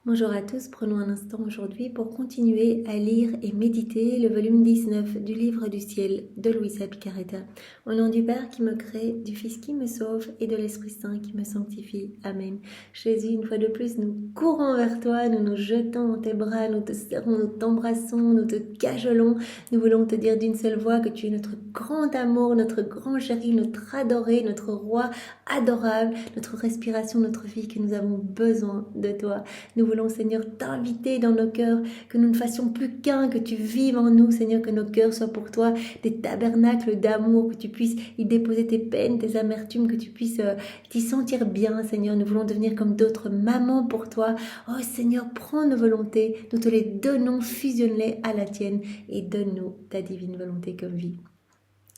Bonjour à tous, prenons un instant aujourd'hui pour continuer à lire et méditer le volume 19 du livre du ciel de Luisa Picaretta. Au nom du Père qui me crée, du Fils qui me sauve et de l'Esprit Saint qui me sanctifie. Amen. Jésus, une fois de plus, nous courons vers toi, nous nous jetons dans tes bras, nous te serrons, nous t'embrassons, nous te cajolons. Nous voulons te dire d'une seule voix que tu es notre grand amour, notre grand chéri, notre adoré, notre roi adorable, notre respiration, notre vie, que nous avons besoin de toi. Nous voulons, Seigneur, t'inviter dans nos cœurs, que nous ne fassions plus qu'un, que tu vives en nous, Seigneur, que nos cœurs soient pour toi des tabernacles d'amour, que tu puisses y déposer tes peines, tes amertumes, que tu puisses t'y sentir bien, Seigneur. Nous voulons devenir comme d'autres mamans pour toi. Oh Seigneur, prends nos volontés, nous te les donnons, fusionne-les à la tienne et donne-nous ta divine volonté comme vie.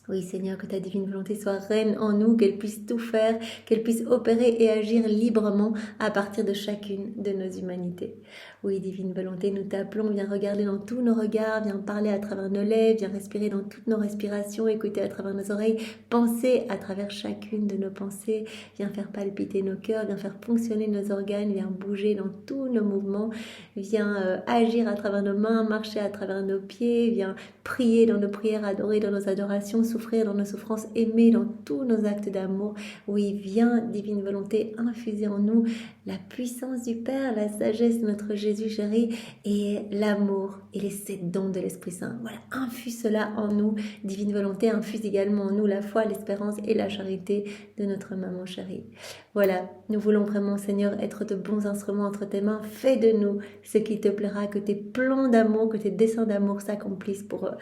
Oui Seigneur, que ta divine volonté soit reine en nous, qu'elle puisse tout faire, qu'elle puisse opérer et agir librement à partir de chacune de nos humanités. Oui, divine volonté, nous t'appelons, viens regarder dans tous nos regards, viens parler à travers nos lèvres, viens respirer dans toutes nos respirations, écouter à travers nos oreilles, penser à travers chacune de nos pensées, viens faire palpiter nos cœurs, viens faire fonctionner nos organes, viens bouger dans tous nos mouvements, viens agir à travers nos mains, marcher à travers nos pieds, viens prier dans nos prières, adorer dans nos adorations, souffrir dans nos souffrances, aimer dans tous nos actes d'amour. Oui, viens, divine volonté, infuser en nous la puissance du Père, la sagesse de notre Jésus chéri et l'amour et les 7 dons de l'Esprit Saint. Voilà, infuse cela en nous. Divine volonté, infuse également en nous la foi, l'espérance et la charité de notre maman chérie. Voilà, nous voulons vraiment, Seigneur, être de bons instruments entre tes mains. Fais de nous ce qui te plaira, que tes plans d'amour, que tes desseins d'amour s'accomplissent pour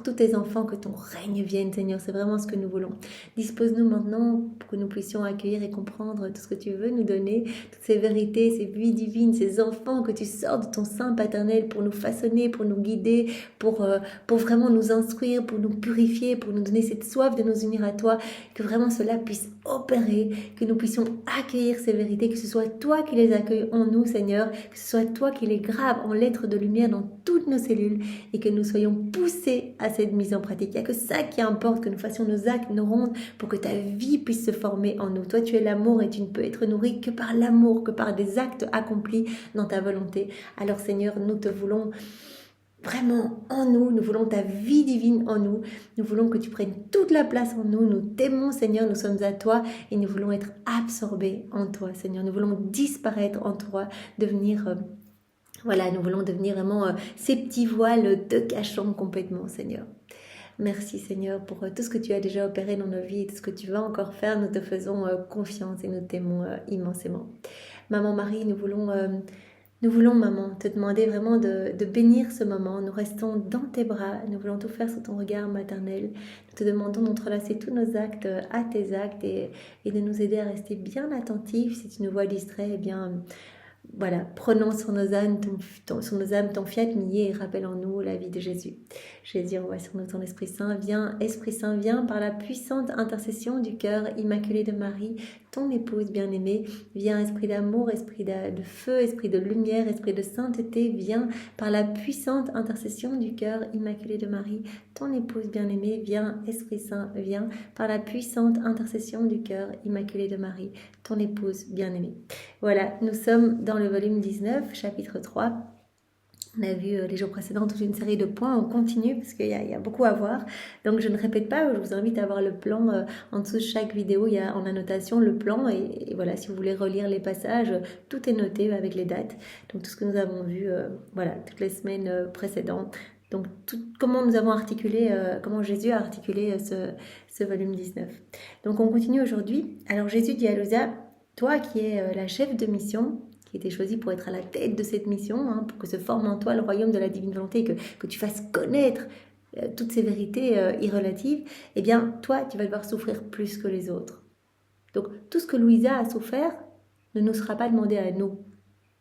tous tes enfants, que ton règne vienne, Seigneur. C'est vraiment ce que nous voulons. Dispose-nous maintenant pour que nous puissions accueillir et comprendre tout ce que tu veux nous donner, toutes ces vérités, ces vies divines, ces enfants que tu sors de ton sein paternel pour nous façonner, pour nous guider, pour vraiment nous instruire, pour nous purifier, pour nous donner cette soif de nous unir à toi, que vraiment cela puisse opérer, que nous puissions accueillir ces vérités, que ce soit toi qui les accueilles en nous, Seigneur, que ce soit toi qui les graves en lettres de lumière dans toutes nos cellules et que nous soyons poussés à cette mise en pratique. Il n'y a que ça qui importe, que nous fassions nos actes, nos rondes pour que ta vie puisse se former en nous. Toi, tu es l'amour et tu ne peux être nourri que par l'amour, que par des actes accomplis dans ta volonté. Alors, Seigneur, nous te voulons vraiment en nous, nous voulons ta vie divine en nous, nous voulons que tu prennes toute la place en nous, nous t'aimons Seigneur, nous sommes à toi et nous voulons être absorbés en toi Seigneur, nous voulons disparaître en toi, devenir... nous voulons devenir vraiment ces petits voiles te cachant complètement Seigneur. Merci Seigneur pour tout ce que tu as déjà opéré dans nos vies et tout ce que tu vas encore faire, nous te faisons confiance et nous t'aimons immensément. Maman Marie, nous voulons, maman, te demander vraiment de bénir ce moment. Nous restons dans tes bras. Nous voulons tout faire sous ton regard maternel. Nous te demandons d'entrelacer tous nos actes à tes actes et de nous aider à rester bien attentifs. Si tu nous vois distraits, eh bien, voilà, prenons sur nos âmes ton fiat nié et rappelle en nous la vie de Jésus. Jésus, envoie sur nous ton Esprit Saint. Viens, Esprit Saint, viens par la puissante intercession du cœur immaculé de Marie, ton épouse bien-aimée. Viens, Esprit d'amour, Esprit de feu, Esprit de lumière, Esprit de sainteté. Viens par la puissante intercession du cœur immaculé de Marie, ton épouse bien-aimée. Viens, Esprit Saint, viens par la puissante intercession du cœur immaculé de Marie, ton épouse bien-aimée. Voilà, nous sommes dans le volume 19, chapitre 3. On a vu les jours précédents toute une série de points, on continue parce qu'il y a beaucoup à voir. Donc je ne répète pas, je vous invite à voir le plan en dessous de chaque vidéo, il y a en annotation le plan et voilà, si vous voulez relire les passages, tout est noté avec les dates. Donc tout ce que nous avons vu, toutes les semaines précédentes. Donc comment nous avons articulé, comment Jésus a articulé ce volume 19. Donc on continue aujourd'hui. Alors Jésus dit à Luisa, toi qui es la chef de mission, qui était choisi pour être à la tête de cette mission, pour que se forme en toi le royaume de la divine volonté, que tu fasses connaître toutes ces vérités irrelatives, eh bien, toi, tu vas devoir souffrir plus que les autres. Donc, tout ce que Luisa a souffert ne nous sera pas demandé à nous.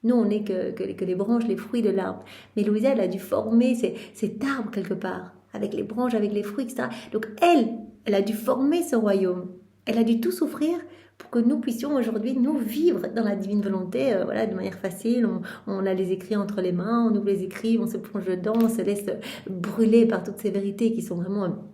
Nous, on n'est que les branches, les fruits de l'arbre. Mais Luisa, elle a dû former cet arbre quelque part, avec les branches, avec les fruits, etc. Donc, elle a dû former ce royaume. Elle a dû tout souffrir pour que nous puissions aujourd'hui nous vivre dans la divine volonté, de manière facile. On a les écrits entre les mains, on ouvre les écrits, on se plonge dedans, on se laisse brûler par toutes ces vérités qui sont vraiment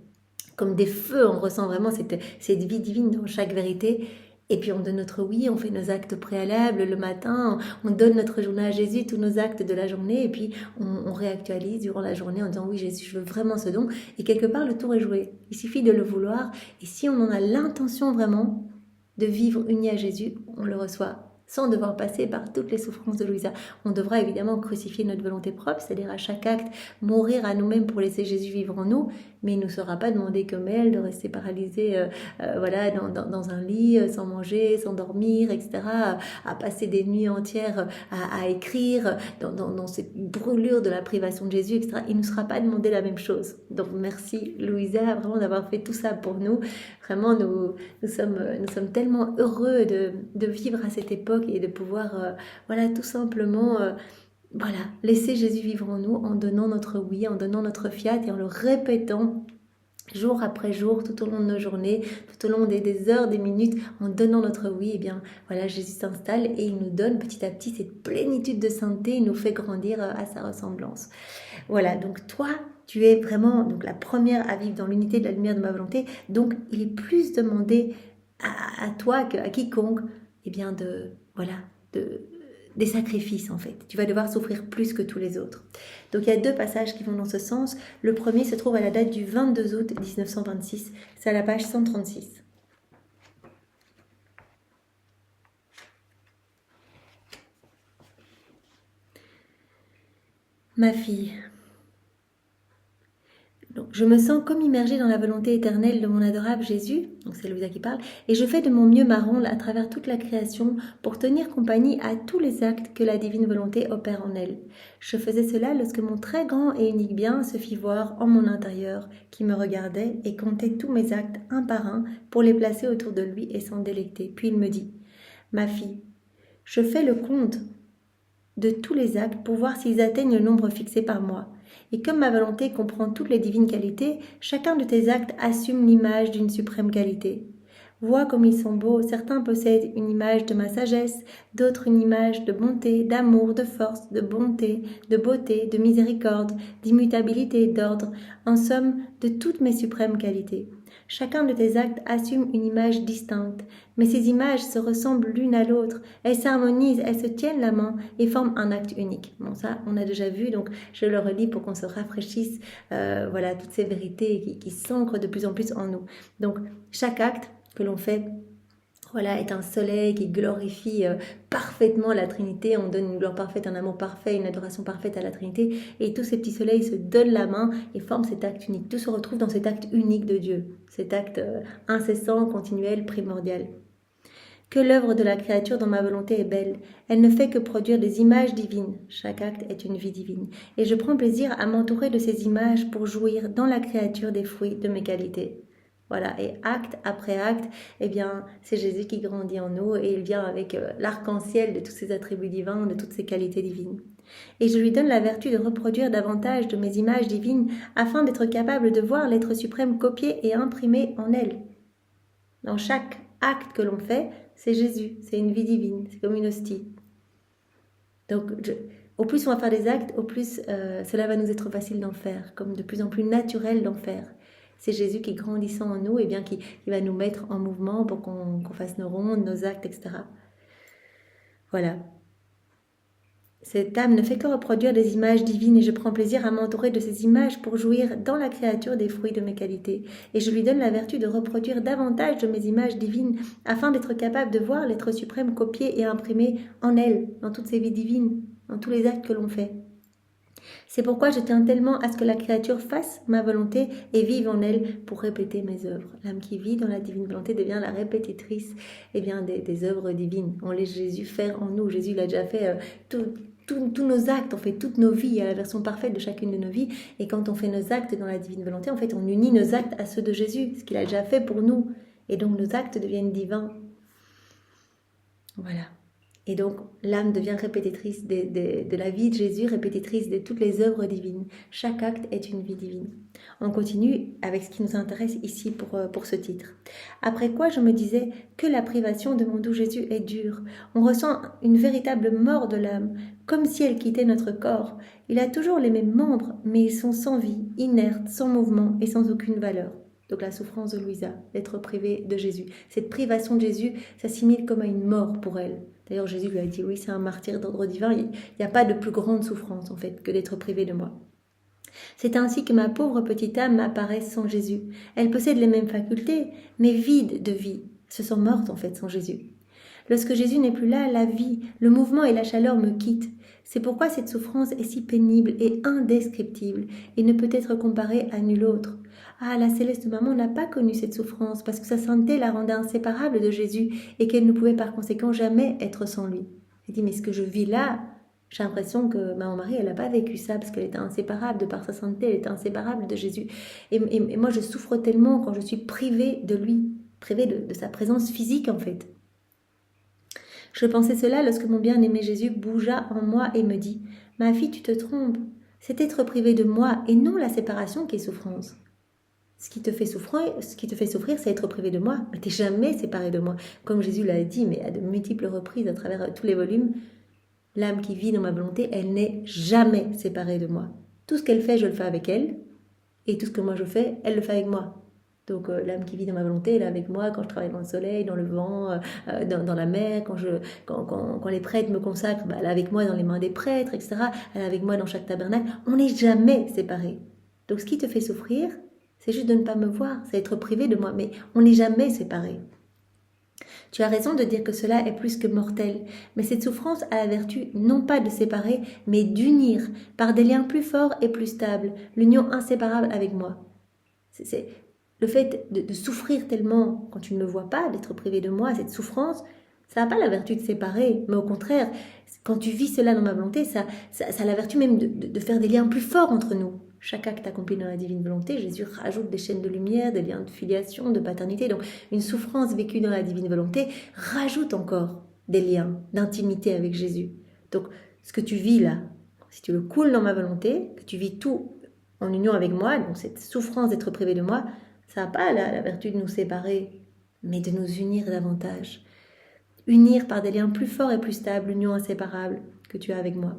comme des feux. On ressent vraiment cette vie divine dans chaque vérité. Et puis on donne notre oui, on fait nos actes préalables le matin, on donne notre journée à Jésus, tous nos actes de la journée, et puis on réactualise durant la journée en disant oui Jésus, je veux vraiment ce don. Et quelque part, le tour est joué. Il suffit de le vouloir. Et si on en a l'intention vraiment de vivre uni à Jésus, on le reçoit sans devoir passer par toutes les souffrances de Louisa. On devra évidemment crucifier notre volonté propre, c'est-à-dire à chaque acte, mourir à nous-mêmes pour laisser Jésus vivre en nous, mais il ne nous sera pas demandé comme elle de rester paralysée voilà, dans un lit, sans manger, sans dormir, etc., à passer des nuits entières à écrire, dans cette brûlure de la privation de Jésus, etc. Il ne nous sera pas demandé la même chose. Donc merci Louisa, vraiment d'avoir fait tout ça pour nous. Vraiment, nous sommes tellement heureux de vivre à cette époque et de pouvoir, voilà, tout simplement, voilà, laisser Jésus vivre en nous en donnant notre oui, en donnant notre fiat et en le répétant jour après jour, tout au long de nos journées, tout au long des heures, des minutes, en donnant notre oui, et bien voilà, Jésus s'installe et il nous donne petit à petit cette plénitude de sainteté, il nous fait grandir à sa ressemblance. Voilà, donc toi, tu es vraiment donc la première à vivre dans l'unité de la lumière de ma volonté, donc il est plus demandé à toi qu'à quiconque, eh bien des sacrifices en fait. Tu vas devoir souffrir plus que tous les autres. Donc il y a 2 passages qui vont dans ce sens. Le premier se trouve à la date du 22 août 1926. C'est à la page 136. Ma fille, donc, je me sens comme immergée dans la volonté éternelle de mon adorable Jésus, donc c'est Louisa qui parle, et je fais de mon mieux ma ronde à travers toute la création pour tenir compagnie à tous les actes que la divine volonté opère en elle. Je faisais cela lorsque mon très grand et unique bien se fit voir en mon intérieur, qui me regardait et comptait tous mes actes un par un pour les placer autour de lui et s'en délecter. Puis il me dit, « Ma fille, je fais le compte de tous les actes pour voir s'ils atteignent le nombre fixé par moi. Et comme ma volonté comprend toutes les divines qualités, chacun de tes actes assume l'image d'une suprême qualité. Vois comme ils sont beaux, certains possèdent une image de ma sagesse, d'autres une image de bonté, d'amour, de force, de bonté, de beauté, de miséricorde, d'immutabilité, d'ordre, en somme, de toutes mes suprêmes qualités. Chacun de tes actes assume une image distincte, mais ces images se ressemblent l'une à l'autre, elles s'harmonisent, elles se tiennent la main et forment un acte unique. Bon, ça, on a déjà vu, donc je le relis pour qu'on se rafraîchisse, voilà, toutes ces vérités qui s'ancrent de plus en plus en nous. Donc, chaque acte que l'on fait, voilà, est un soleil qui glorifie parfaitement la Trinité. On donne une gloire parfaite, un amour parfait, une adoration parfaite à la Trinité. Et tous ces petits soleils se donnent la main et forment cet acte unique. Tout se retrouve dans cet acte unique de Dieu. Cet acte incessant, continuel, primordial. Que l'œuvre de la créature dans ma volonté est belle. Elle ne fait que produire des images divines. Chaque acte est une vie divine. Et je prends plaisir à m'entourer de ces images pour jouir dans la créature des fruits de mes qualités. Voilà, et acte après acte, eh bien, c'est Jésus qui grandit en nous et il vient avec l'arc-en-ciel de tous ses attributs divins, de toutes ses qualités divines. Et je lui donne la vertu de reproduire davantage de mes images divines afin d'être capable de voir l'être suprême copié et imprimé en elle. Dans chaque acte que l'on fait, c'est Jésus, c'est une vie divine, c'est comme une hostie. Donc, au plus on va faire des actes, au plus cela va nous être facile d'en faire, comme de plus en plus naturel d'en faire. C'est Jésus qui, grandissant en nous, et bien qui va nous mettre en mouvement pour qu'on fasse nos rondes, nos actes, etc. Voilà. Cette âme ne fait que reproduire des images divines et je prends plaisir à m'entourer de ces images pour jouir dans la créature des fruits de mes qualités. Et je lui donne la vertu de reproduire davantage de mes images divines afin d'être capable de voir l'être suprême copié et imprimé en elle, dans toutes ses vies divines, dans tous les actes que l'on fait. C'est pourquoi je tiens tellement à ce que la créature fasse ma volonté et vive en elle pour répéter mes œuvres. L'âme qui vit dans la divine volonté devient la répétitrice des œuvres divines. On laisse Jésus faire en nous. Jésus l'a déjà fait tous nos actes, on fait toutes nos vies, il y a la version parfaite de chacune de nos vies. Et quand on fait nos actes dans la divine volonté, en fait, on unit nos actes à ceux de Jésus, ce qu'il a déjà fait pour nous. Et donc nos actes deviennent divins. Voilà. Et donc, l'âme devient répétitrice de la vie de Jésus, répétitrice de toutes les œuvres divines. Chaque acte est une vie divine. On continue avec ce qui nous intéresse ici pour ce titre. Après quoi, je me disais que la privation de mon doux Jésus est dure. On ressent une véritable mort de l'âme, comme si elle quittait notre corps. Il a toujours les mêmes membres, mais ils sont sans vie, inertes, sans mouvement et sans aucune valeur. Donc la souffrance de Louisa, d'être privée de Jésus. Cette privation de Jésus s'assimile comme à une mort pour elle. D'ailleurs, Jésus lui a dit, oui, c'est un martyr d'ordre divin. Il n'y a pas de plus grande souffrance, en fait, que d'être privée de moi. C'est ainsi que ma pauvre petite âme apparaît sans Jésus. Elle possède les mêmes facultés, mais vide de vie. Elle se sent morte, en fait, sans Jésus. Lorsque Jésus n'est plus là, la vie, le mouvement et la chaleur me quittent. C'est pourquoi cette souffrance est si pénible et indescriptible et ne peut être comparée à nulle autre. Ah, la céleste maman n'a pas connu cette souffrance parce que sa sainteté la rendait inséparable de Jésus et qu'elle ne pouvait par conséquent jamais être sans lui. Elle dit, mais ce que je vis là, j'ai l'impression que Maman Marie, elle n'a pas vécu ça parce qu'elle était inséparable de par sa sainteté, elle était inséparable de Jésus. Et moi, je souffre tellement quand je suis privée de lui, privée de sa présence physique en fait. Je pensais cela lorsque mon bien-aimé Jésus bougea en moi et me dit « Ma fille, tu te trompes. C'est être privé de moi et non la séparation qui est souffrance. Ce qui te fait souffrir, c'est être privé de moi. Mais tu n'es jamais séparé de moi. » Comme Jésus l'a dit, mais à de multiples reprises à travers tous les volumes, l'âme qui vit dans ma volonté, elle n'est jamais séparée de moi. Tout ce qu'elle fait, je le fais avec elle. Et tout ce que moi je fais, elle le fait avec moi. Donc l'âme qui vit dans ma volonté, elle est avec moi quand je travaille dans le soleil, dans le vent, dans la mer, quand les prêtres me consacrent, elle est avec moi dans les mains des prêtres, etc. Elle est avec moi dans chaque tabernacle. On n'est jamais séparés. Donc ce qui te fait souffrir, c'est juste de ne pas me voir, c'est être privé de moi, mais on n'est jamais séparés. Tu as raison de dire que cela est plus que mortel, mais cette souffrance a la vertu non pas de séparer, mais d'unir par des liens plus forts et plus stables, l'union inséparable avec moi. C'est le fait de souffrir tellement quand tu ne me vois pas, d'être privé de moi, cette souffrance, ça n'a pas la vertu de séparer, mais au contraire, quand tu vis cela dans ma volonté, ça a la vertu même de faire des liens plus forts entre nous. Chaque acte accompli dans la divine volonté, Jésus rajoute des chaînes de lumière, des liens de filiation, de paternité. Donc une souffrance vécue dans la divine volonté rajoute encore des liens d'intimité avec Jésus. Donc ce que tu vis là, si tu le coules dans ma volonté, que tu vis tout en union avec moi, donc cette souffrance d'être privé de moi, ça n'a pas la vertu de nous séparer, mais de nous unir davantage. Unir par des liens plus forts et plus stables, l'union inséparable que tu as avec moi.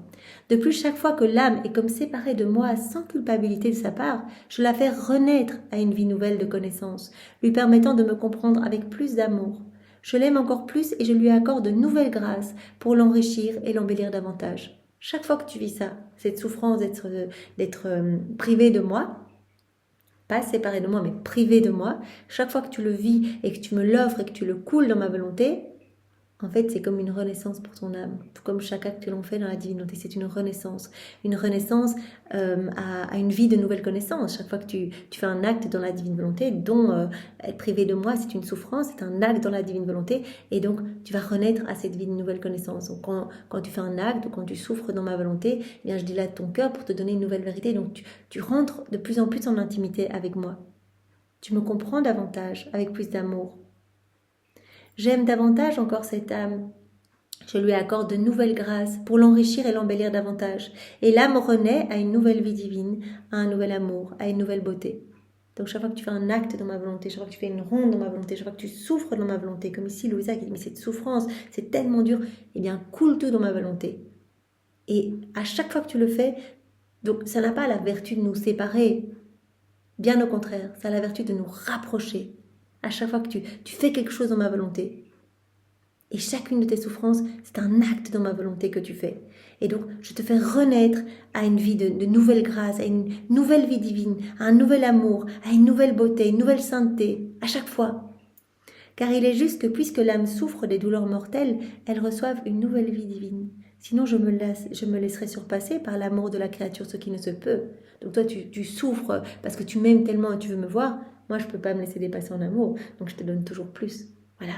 De plus, chaque fois que l'âme est comme séparée de moi sans culpabilité de sa part, je la fais renaître à une vie nouvelle de connaissance, lui permettant de me comprendre avec plus d'amour. Je l'aime encore plus et je lui accorde de nouvelles grâces pour l'enrichir et l'embellir davantage. Chaque fois que tu vis ça, cette souffrance d'être privé de moi, pas séparé de moi, mais privé de moi, chaque fois que tu le vis et que tu me l'offres et que tu le coules dans ma volonté, en fait, c'est comme une renaissance pour ton âme. Tout comme chaque acte que l'on fait dans la divine volonté, c'est une renaissance. Une renaissance à une vie de nouvelles connaissances. Chaque fois que tu fais un acte dans la divine volonté, dont être privé de moi, c'est une souffrance, c'est un acte dans la divine volonté. Et donc, tu vas renaître à cette vie de nouvelles connaissances. Donc, quand tu fais un acte ou quand tu souffres dans ma volonté, eh bien, je dilate ton cœur pour te donner une nouvelle vérité. Donc, tu rentres de plus en plus en intimité avec moi. Tu me comprends davantage, avec plus d'amour. J'aime davantage encore cette âme. Je lui accorde de nouvelles grâces pour l'enrichir et l'embellir davantage. Et l'âme renaît à une nouvelle vie divine, à un nouvel amour, à une nouvelle beauté. Donc chaque fois que tu fais un acte dans ma volonté, chaque fois que tu fais une ronde dans ma volonté, chaque fois que tu souffres dans ma volonté, comme ici Louisa qui dit mais cette souffrance, c'est tellement dur, eh bien coule tout dans ma volonté. Et à chaque fois que tu le fais, donc ça n'a pas la vertu de nous séparer, bien au contraire, ça a la vertu de nous rapprocher. À chaque fois que tu fais quelque chose dans ma volonté. Et chacune de tes souffrances, c'est un acte dans ma volonté que tu fais. Et donc, je te fais renaître à une vie de nouvelles grâces, à une nouvelle vie divine, à un nouvel amour, à une nouvelle beauté, une nouvelle sainteté, à chaque fois. Car il est juste que puisque l'âme souffre des douleurs mortelles, elle reçoive une nouvelle vie divine. Sinon, je me laisserai surpasser par l'amour de la créature, ce qui ne se peut. Donc toi, tu souffres parce que tu m'aimes tellement et tu veux me voir. Moi, je ne peux pas me laisser dépasser en amour, donc je te donne toujours plus. Voilà.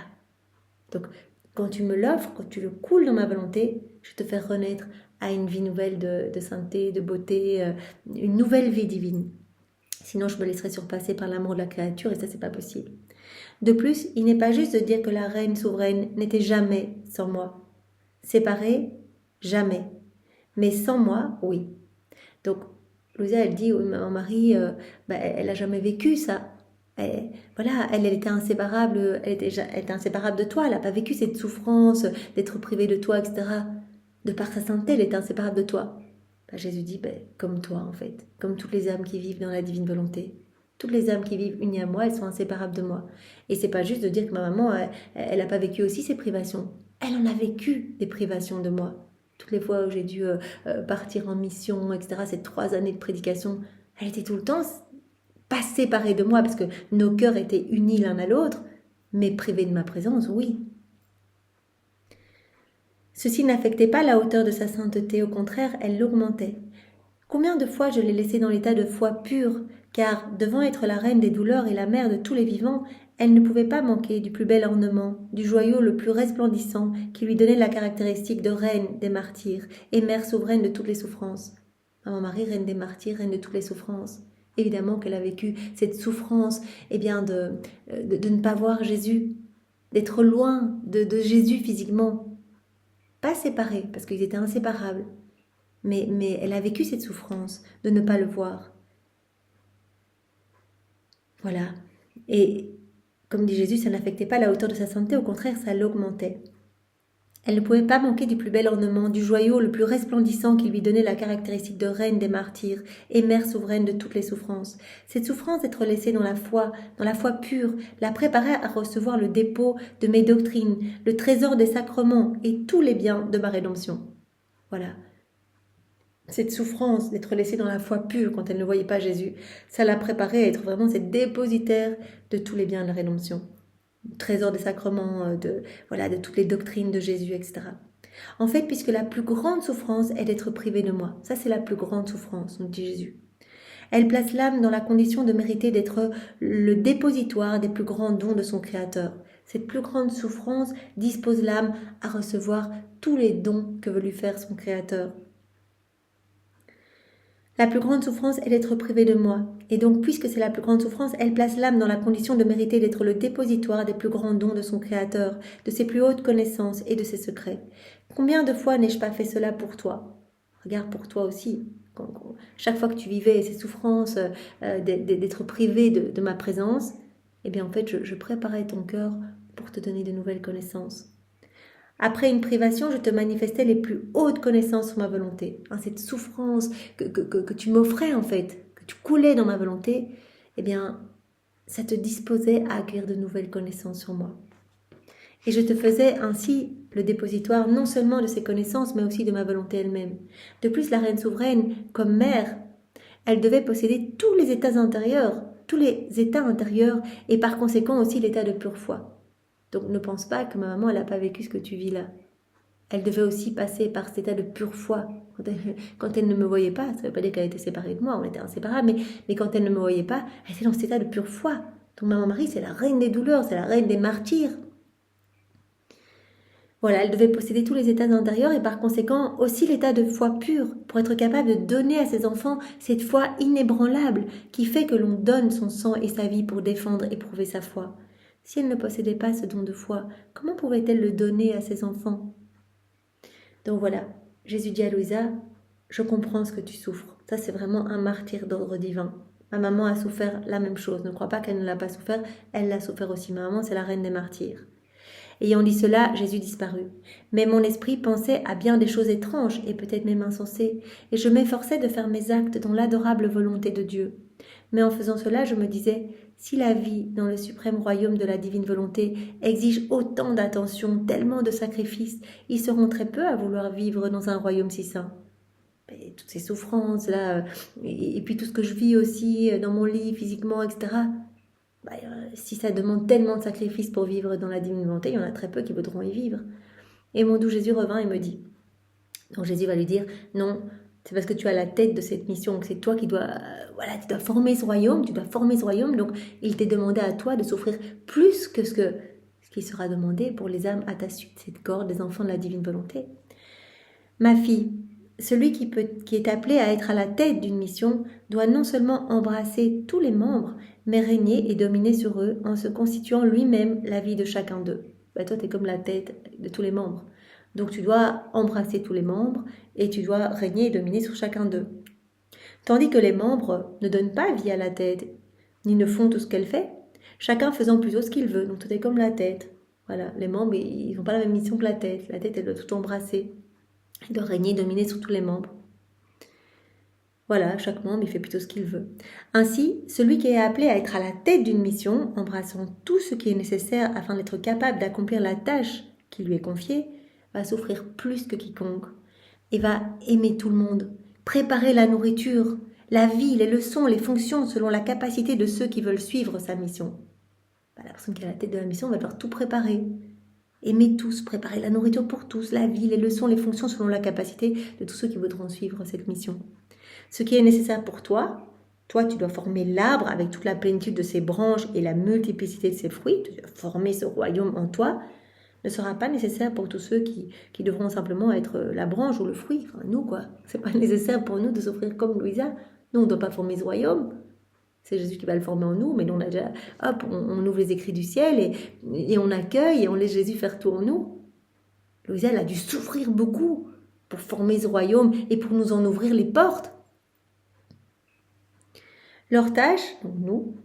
Donc, quand tu me l'offres, quand tu le coules dans ma volonté, je te fais renaître à une vie nouvelle de sainteté, de beauté, une nouvelle vie divine. Sinon, je me laisserai surpasser par l'amour de la créature et ça, c'est pas possible. De plus, il n'est pas juste de dire que la reine souveraine n'était jamais sans moi. Séparée, jamais. Mais sans moi, oui. Donc, Louisa, elle dit, Maman Marie, elle n'a jamais vécu ça. Elle était inséparable, elle était inséparable de toi, elle n'a pas vécu cette souffrance d'être privée de toi, etc. De par sa sainteté, elle était inséparable de toi. Jésus dit, comme toi en fait, comme toutes les âmes qui vivent dans la divine volonté. Toutes les âmes qui vivent unies à moi, elles sont inséparables de moi. Et c'est pas juste de dire que ma maman, elle n'a pas vécu aussi ces privations. Elle en a vécu des privations de moi. Toutes les fois où j'ai dû partir en mission, etc., ces 3 années de prédication, elle était tout le temps pas séparée de moi parce que nos cœurs étaient unis l'un à l'autre, mais privée de ma présence, oui. Ceci n'affectait pas la hauteur de sa sainteté, au contraire, elle l'augmentait. Combien de fois je l'ai laissée dans l'état de foi pure, car, devant être la reine des douleurs et la mère de tous les vivants, elle ne pouvait pas manquer du plus bel ornement, du joyau le plus resplendissant, qui lui donnait la caractéristique de reine des martyrs et mère souveraine de toutes les souffrances. Maman Marie, reine des martyrs, reine de toutes les souffrances. Évidemment qu'elle a vécu cette souffrance de ne pas voir Jésus, d'être loin de Jésus physiquement. Pas séparés, parce qu'ils étaient inséparables. Mais elle a vécu cette souffrance de ne pas le voir. Voilà. Et comme dit Jésus, ça n'affectait pas la hauteur de sa sainteté, au contraire, ça l'augmentait. Elle ne pouvait pas manquer du plus bel ornement, du joyau le plus resplendissant qui lui donnait la caractéristique de reine des martyrs et mère souveraine de toutes les souffrances. Cette souffrance d'être laissée dans la foi pure, la préparait à recevoir le dépôt de mes doctrines, le trésor des sacrements et tous les biens de ma rédemption. Voilà. Cette souffrance d'être laissée dans la foi pure quand elle ne voyait pas Jésus, ça la préparait à être vraiment cette dépositaire de tous les biens de la rédemption. Trésor des sacrements, de toutes les doctrines de Jésus, etc. En fait, puisque la plus grande souffrance est d'être privée de moi. Ça, c'est la plus grande souffrance, nous dit Jésus. Elle place l'âme dans la condition de mériter d'être le dépositoire des plus grands dons de son Créateur. Cette plus grande souffrance dispose l'âme à recevoir tous les dons que veut lui faire son Créateur. La plus grande souffrance est d'être privée de moi. Et donc, puisque c'est la plus grande souffrance, elle place l'âme dans la condition de mériter d'être le dépositoire des plus grands dons de son Créateur, de ses plus hautes connaissances et de ses secrets. Combien de fois n'ai-je pas fait cela pour toi ? Regarde pour toi aussi. Chaque fois que tu vivais ces souffrances d'être privé de ma présence, eh bien en fait, je préparais ton cœur pour te donner de nouvelles connaissances. Après une privation, je te manifestais les plus hautes connaissances sur ma volonté. Cette souffrance que tu m'offrais en fait, que tu coulais dans ma volonté, eh bien, ça te disposait à acquérir de nouvelles connaissances sur moi. Et je te faisais ainsi le dépositoire non seulement de ces connaissances, mais aussi de ma volonté elle-même. De plus, la reine souveraine, comme mère, elle devait posséder tous les états intérieurs et par conséquent aussi l'état de pure foi. Donc ne pense pas que ma maman, elle n'a pas vécu ce que tu vis là. Elle devait aussi passer par cet état de pure foi. Quand elle ne me voyait pas, ça ne veut pas dire qu'elle était séparée de moi, on était inséparables, mais quand elle ne me voyait pas, elle était dans cet état de pure foi. Donc maman Marie, c'est la reine des douleurs, c'est la reine des martyrs. Voilà, elle devait posséder tous les états intérieurs et par conséquent aussi l'état de foi pure pour être capable de donner à ses enfants cette foi inébranlable qui fait que l'on donne son sang et sa vie pour défendre et prouver sa foi. Si elle ne possédait pas ce don de foi, comment pouvait-elle le donner à ses enfants ? Donc voilà, Jésus dit à Louisa, je comprends ce que tu souffres. Ça, c'est vraiment un martyr d'ordre divin. Ma maman a souffert la même chose. Ne crois pas qu'elle ne l'a pas souffert, elle l'a souffert aussi. Ma maman, c'est la reine des martyrs. Ayant dit cela, Jésus disparut. Mais mon esprit pensait à bien des choses étranges et peut-être même insensées, et je m'efforçais de faire mes actes dans l'adorable volonté de Dieu. Mais en faisant cela, je me disais, si la vie dans le suprême royaume de la divine volonté exige autant d'attention, tellement de sacrifices, ils seront très peu à vouloir vivre dans un royaume si saint. Et toutes ces souffrances là, et puis tout ce que je vis aussi dans mon lit physiquement, etc. Si ça demande tellement de sacrifices pour vivre dans la divine volonté, il y en a très peu qui voudront y vivre. Et mon doux Jésus revint et me dit, donc Jésus va lui dire, non, c'est parce que tu as la tête de cette mission, que c'est toi qui dois, tu dois former ce royaume, donc il t'est demandé à toi de souffrir plus que ce qui sera demandé pour les âmes à ta suite, cette corde des enfants de la divine volonté. Ma fille, celui qui est appelé à être à la tête d'une mission doit non seulement embrasser tous les membres, mais régner et dominer sur eux en se constituant lui-même la vie de chacun d'eux. Toi, tu es comme la tête de tous les membres. Donc tu dois embrasser tous les membres et tu dois régner et dominer sur chacun d'eux. Tandis que les membres ne donnent pas vie à la tête, ni ne font tout ce qu'elle fait, chacun faisant plutôt ce qu'il veut. Donc tout est comme la tête. Voilà, les membres, ils n'ont pas la même mission que la tête. La tête, elle doit tout embrasser. Elle doit régner et dominer sur tous les membres. Voilà, chaque membre, il fait plutôt ce qu'il veut. Ainsi, celui qui est appelé à être à la tête d'une mission, embrassant tout ce qui est nécessaire afin d'être capable d'accomplir la tâche qui lui est confiée, va souffrir plus que quiconque et va aimer tout le monde, préparer la nourriture, la vie, les leçons, les fonctions selon la capacité de ceux qui veulent suivre sa mission. La personne qui est à la tête de la mission va devoir tout préparer. Aimer tous, préparer la nourriture pour tous, la vie, les leçons, les fonctions selon la capacité de tous ceux qui voudront suivre cette mission. Ce qui est nécessaire pour toi, tu dois former l'arbre avec toute la plénitude de ses branches et la multiplicité de ses fruits, tu dois former ce royaume en toi, ne sera pas nécessaire pour tous ceux qui devront simplement être la branche ou le fruit, enfin nous quoi. C'est pas nécessaire pour nous de souffrir comme Louisa. Nous on ne doit pas former ce royaume. C'est Jésus qui va le former en nous, mais nous on a déjà, hop, on ouvre les écrits du ciel et on accueille et on laisse Jésus faire tout en nous. Louisa elle a dû souffrir beaucoup pour former ce royaume et pour nous en ouvrir les portes. Leur tâche, donc nous,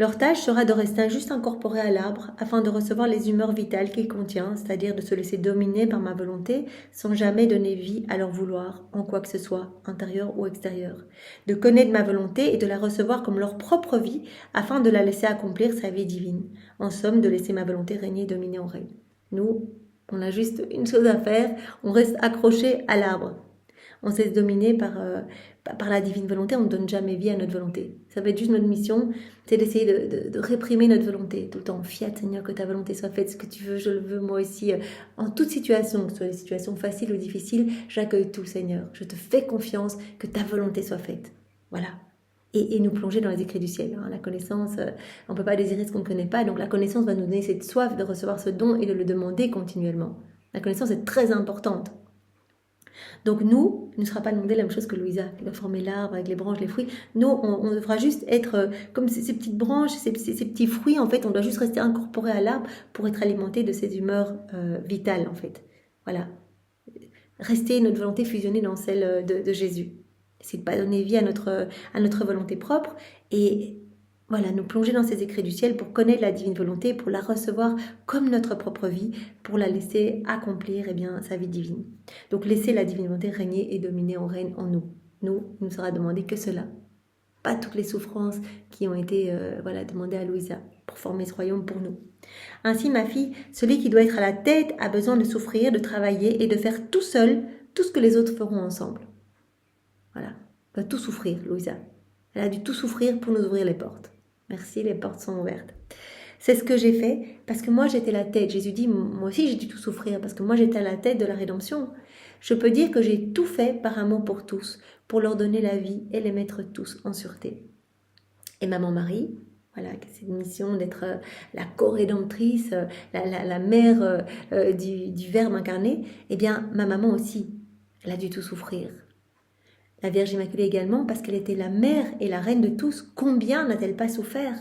leur tâche sera de rester juste incorporés à l'arbre afin de recevoir les humeurs vitales qu'il contient, c'est-à-dire de se laisser dominer par ma volonté sans jamais donner vie à leur vouloir, en quoi que ce soit, intérieur ou extérieur. De connaître ma volonté et de la recevoir comme leur propre vie afin de la laisser accomplir sa vie divine. En somme, de laisser ma volonté régner et dominer en règne. Nous, on a juste une chose à faire, on reste accroché à l'arbre. On se laisse dominer par la divine volonté, on ne donne jamais vie à notre volonté. Ça va être juste notre mission, c'est d'essayer de réprimer notre volonté. Tout le temps, fiat Seigneur, que ta volonté soit faite, ce que tu veux, je le veux moi aussi. En toute situation, que ce soit des situations faciles ou difficiles, j'accueille tout Seigneur. Je te fais confiance, que ta volonté soit faite. Voilà. Et nous plonger dans les écrits du ciel. La connaissance, on ne peut pas désirer ce qu'on ne connaît pas, donc la connaissance va nous donner cette soif de recevoir ce don et de le demander continuellement. La connaissance est très importante. Donc nous, il ne sera pas demandé la même chose que Louisa, qui doit former l'arbre avec les branches, les fruits. Nous, on devra juste être comme ces petites branches, ces petits fruits, en fait, on doit juste rester incorporé à l'arbre pour être alimenté de ces humeurs vitales, en fait. Voilà. Rester notre volonté fusionnée dans celle de Jésus. C'est de ne pas donner vie à notre volonté propre et voilà, nous plonger dans ces écrits du ciel pour connaître la divine volonté, pour la recevoir comme notre propre vie, pour la laisser accomplir sa vie divine. Donc laisser la divine volonté régner et dominer en règne en nous. Nous, il ne sera demandé que cela. Pas toutes les souffrances qui ont été demandées à Louisa pour former ce royaume pour nous. Ainsi, ma fille, celui qui doit être à la tête a besoin de souffrir, de travailler et de faire tout seul tout ce que les autres feront ensemble. Voilà, elle va tout souffrir, Louisa. Elle a dû tout souffrir pour nous ouvrir les portes. Merci, les portes sont ouvertes. C'est ce que j'ai fait parce que moi j'étais la tête. Jésus dit, moi aussi j'ai dû tout souffrir parce que moi j'étais à la tête de la rédemption. Je peux dire que j'ai tout fait par amour pour tous, pour leur donner la vie et les mettre tous en sûreté. Et maman Marie, voilà, c'est une mission d'être la co-rédemptrice, la mère du Verbe incarné. Eh bien, ma maman aussi, elle a dû tout souffrir. La Vierge Immaculée également, parce qu'elle était la mère et la reine de tous, combien n'a-t-elle pas souffert?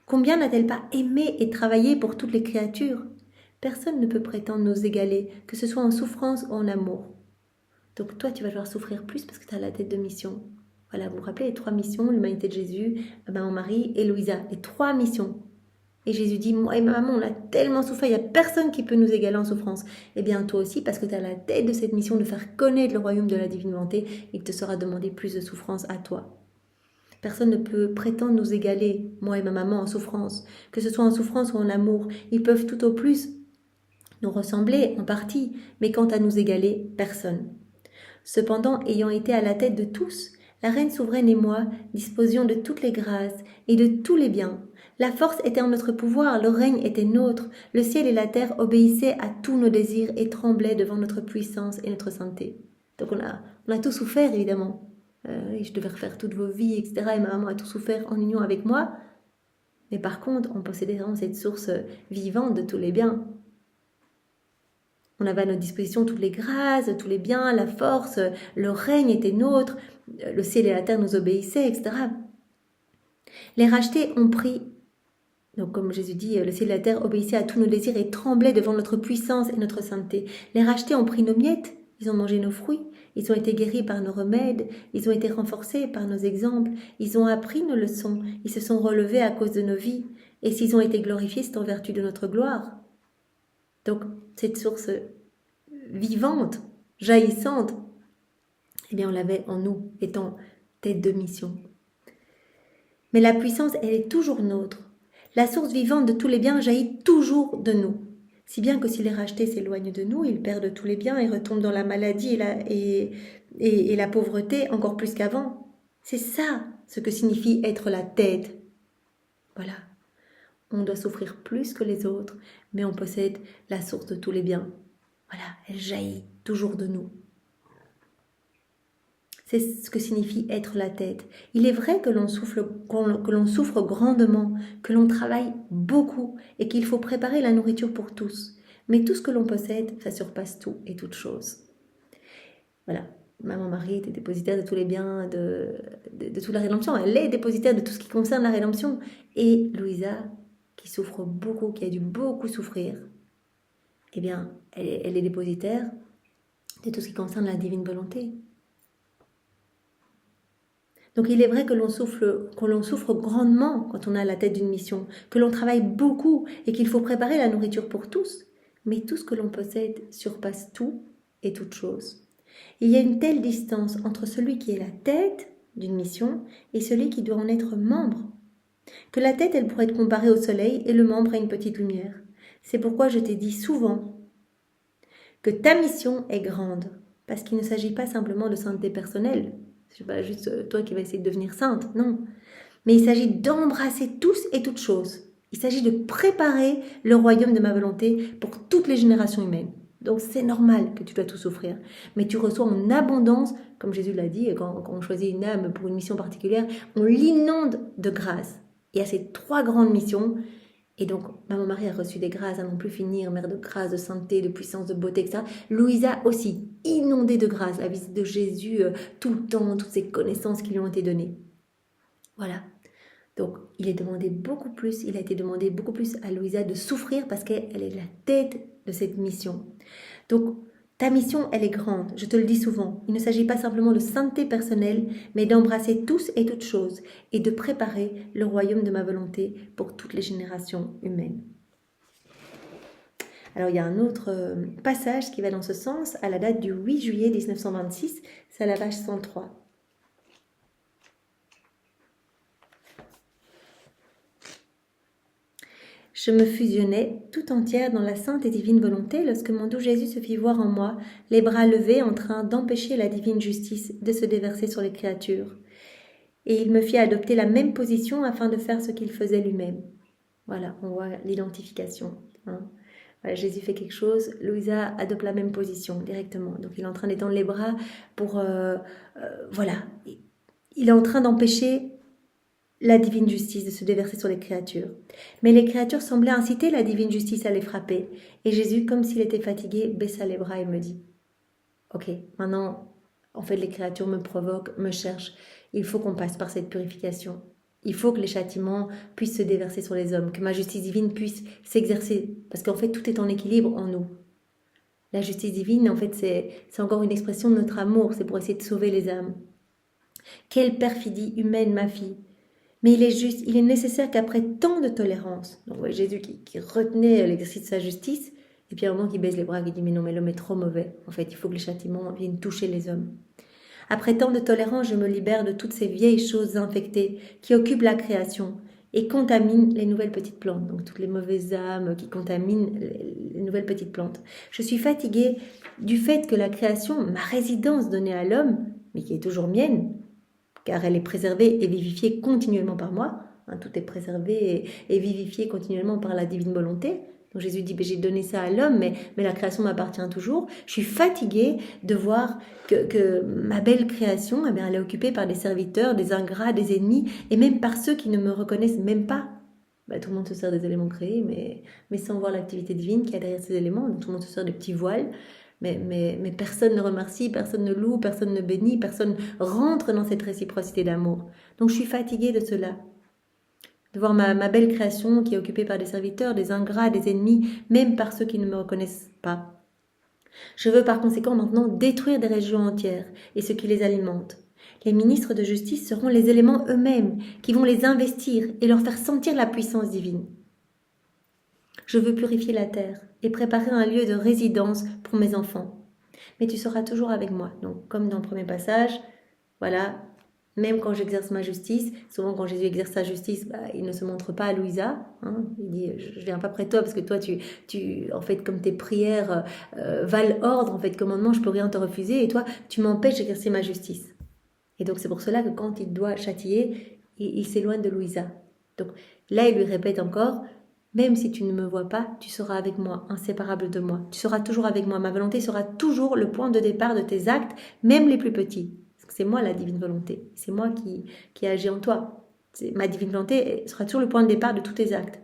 Combien n'a-t-elle pas aimé et travaillé pour toutes les créatures? Personne ne peut prétendre nous égaler, que ce soit en souffrance ou en amour. Donc toi, tu vas devoir souffrir plus parce que tu as la tête de mission. Voilà, vous vous rappelez les 3 missions, l'humanité de Jésus, maman Marie et Louisa, les 3 missions. Et Jésus dit, moi et ma maman, on a tellement souffert, il n'y a personne qui peut nous égaler en souffrance. Eh bien, toi aussi, parce que tu as la tête de cette mission de faire connaître le royaume de la divine volonté, il te sera demandé plus de souffrance à toi. Personne ne peut prétendre nous égaler, moi et ma maman, en souffrance. Que ce soit en souffrance ou en amour, ils peuvent tout au plus nous ressembler en partie, mais quant à nous égaler, personne. Cependant, ayant été à la tête de tous, la reine souveraine et moi disposions de toutes les grâces et de tous les biens. La force était en notre pouvoir, le règne était nôtre, le ciel et la terre obéissaient à tous nos désirs et tremblaient devant notre puissance et notre sainteté. Donc on a tout souffert évidemment. Je devais refaire toutes vos vies, etc. Et ma maman a tout souffert en union avec moi. Mais par contre, on possédait vraiment cette source vivante de tous les biens. On avait à notre disposition toutes les grâces, tous les biens, la force, le règne était nôtre, le ciel et la terre nous obéissaient, etc. Les rachetés ont pris, donc comme Jésus dit, le ciel et la terre obéissaient à tous nos désirs et tremblaient devant notre puissance et notre sainteté. Les rachetés ont pris nos miettes, ils ont mangé nos fruits, ils ont été guéris par nos remèdes, ils ont été renforcés par nos exemples, ils ont appris nos leçons, ils se sont relevés à cause de nos vies, et s'ils ont été glorifiés, c'est en vertu de notre gloire. Donc, cette source vivante, jaillissante, eh bien, on l'avait en nous, étant tête de mission. Mais la puissance, elle est toujours nôtre. La source vivante de tous les biens jaillit toujours de nous. Si bien que si les rachetés s'éloignent de nous, ils perdent tous les biens et retombent dans la maladie et la pauvreté encore plus qu'avant. C'est ça ce que signifie être la tête. Voilà. On doit souffrir plus que les autres, mais on possède la source de tous les biens. Voilà, elle jaillit toujours de nous. C'est ce que signifie être la tête. Il est vrai que l'on souffre grandement, que l'on travaille beaucoup et qu'il faut préparer la nourriture pour tous. Mais tout ce que l'on possède, ça surpasse tout et toute chose. Voilà, Maman Marie était dépositaire de tous les biens, de toute la rédemption. Elle est dépositaire de tout ce qui concerne la rédemption. Et Louisa, qui souffre beaucoup, qui a dû beaucoup souffrir, eh bien, elle est dépositaire de tout ce qui concerne la divine volonté. Donc il est vrai que l'on souffre grandement quand on a la tête d'une mission, que l'on travaille beaucoup et qu'il faut préparer la nourriture pour tous. Mais tout ce que l'on possède surpasse tout et toute chose. Il y a une telle distance entre celui qui est la tête d'une mission et celui qui doit en être membre, que la tête, elle pourrait être comparée au soleil et le membre à une petite lumière. C'est pourquoi je t'ai dit souvent que ta mission est grande, parce qu'il ne s'agit pas simplement de sainteté personnelle. Ce n'est pas juste toi qui vas essayer de devenir sainte, non. Mais il s'agit d'embrasser tous et toutes choses. Il s'agit de préparer le royaume de ma volonté pour toutes les générations humaines. Donc c'est normal que tu dois tout souffrir. Mais tu reçois en abondance, comme Jésus l'a dit, quand on choisit une âme pour une mission particulière, on l'inonde de grâce. Il y a ces 3 grandes missions. Et donc, Maman Marie a reçu des grâces à non plus finir, mère de grâce, de sainteté, de puissance, de beauté, etc. Louisa aussi, inondée de grâce, la visite de Jésus tout le temps, toutes ces connaissances qui lui ont été données. Voilà. Donc, il a été demandé beaucoup plus à Louisa de souffrir parce qu'elle est la tête de cette mission. Donc, ta mission, elle est grande, je te le dis souvent. Il ne s'agit pas simplement de sainteté personnelle, mais d'embrasser tous et toutes choses et de préparer le royaume de ma volonté pour toutes les générations humaines. Alors, il y a un autre passage qui va dans ce sens, à la date du 8 juillet 1926, c'est à la page 103. Je me fusionnais tout entière dans la sainte et divine volonté lorsque mon doux Jésus se fit voir en moi, les bras levés en train d'empêcher la divine justice de se déverser sur les créatures. Et il me fit adopter la même position afin de faire ce qu'il faisait lui-même. Voilà, on voit l'identification. Voilà, Jésus fait quelque chose, Louisa adopte la même position directement. Donc il est en train d'étendre les bras pour... voilà, il est en train d'empêcher la divine justice de se déverser sur les créatures. Mais les créatures semblaient inciter la divine justice à les frapper. Et Jésus, comme s'il était fatigué, baissa les bras et me dit « Ok, maintenant, en fait, les créatures me provoquent, me cherchent. Il faut qu'on passe par cette purification. Il faut que les châtiments puissent se déverser sur les hommes, que ma justice divine puisse s'exercer. Parce qu'en fait, tout est en équilibre en nous. La justice divine, en fait, c'est encore une expression de notre amour. C'est pour essayer de sauver les âmes. Quelle perfidie humaine, ma fille! Mais il est nécessaire qu'après tant de tolérance, donc ouais, Jésus qui retenait l'exercice de sa justice, et puis à un moment qui baisse les bras, qui dit mais non, mais l'homme est trop mauvais, en fait il faut que les châtiments viennent toucher les hommes. Après tant de tolérance, je me libère de toutes ces vieilles choses infectées qui occupent la création et contaminent les nouvelles petites plantes, donc toutes les mauvaises âmes qui contaminent les nouvelles petites plantes. Je suis fatiguée du fait que la création, ma résidence donnée à l'homme, mais qui est toujours mienne, car elle est préservée et vivifiée continuellement par moi. Tout est préservé et vivifié continuellement par la divine volonté. Donc Jésus dit, j'ai donné ça à l'homme, mais la création m'appartient toujours. Je suis fatiguée de voir que ma belle création, elle est occupée par des serviteurs, des ingrats, des ennemis, et même par ceux qui ne me reconnaissent même pas. Tout le monde se sert des éléments créés, mais sans voir l'activité divine qu'il y a derrière ces éléments. Donc, tout le monde se sert des petits voiles. Mais personne ne remercie, personne ne loue, personne ne bénit, personne rentre dans cette réciprocité d'amour. Donc je suis fatiguée de cela, de voir ma belle création qui est occupée par des serviteurs, des ingrats, des ennemis, même par ceux qui ne me reconnaissent pas. Je veux par conséquent maintenant détruire des régions entières et ce qui les alimente. Les ministres de justice seront les éléments eux-mêmes qui vont les investir et leur faire sentir la puissance divine. Je veux purifier la terre et préparer un lieu de résidence pour mes enfants. Mais tu seras toujours avec moi. Donc, comme dans le premier passage, voilà, Même quand j'exerce ma justice, souvent quand Jésus exerce sa justice, il ne se montre pas à Louisa. Hein. Il dit, je viens pas près de toi parce que toi, en fait, comme tes prières valent ordre, en fait, commandement, je peux rien te refuser. Et toi, tu m'empêches d'exercer ma justice. Et donc c'est pour cela que quand il doit châtier, il s'éloigne de Louisa. Donc là, il lui répète encore, même si tu ne me vois pas, tu seras avec moi, inséparable de moi. Tu seras toujours avec moi. Ma volonté sera toujours le point de départ de tes actes, même les plus petits. C'est moi la divine volonté. C'est moi qui agis en toi. Ma divine volonté sera toujours le point de départ de tous tes actes.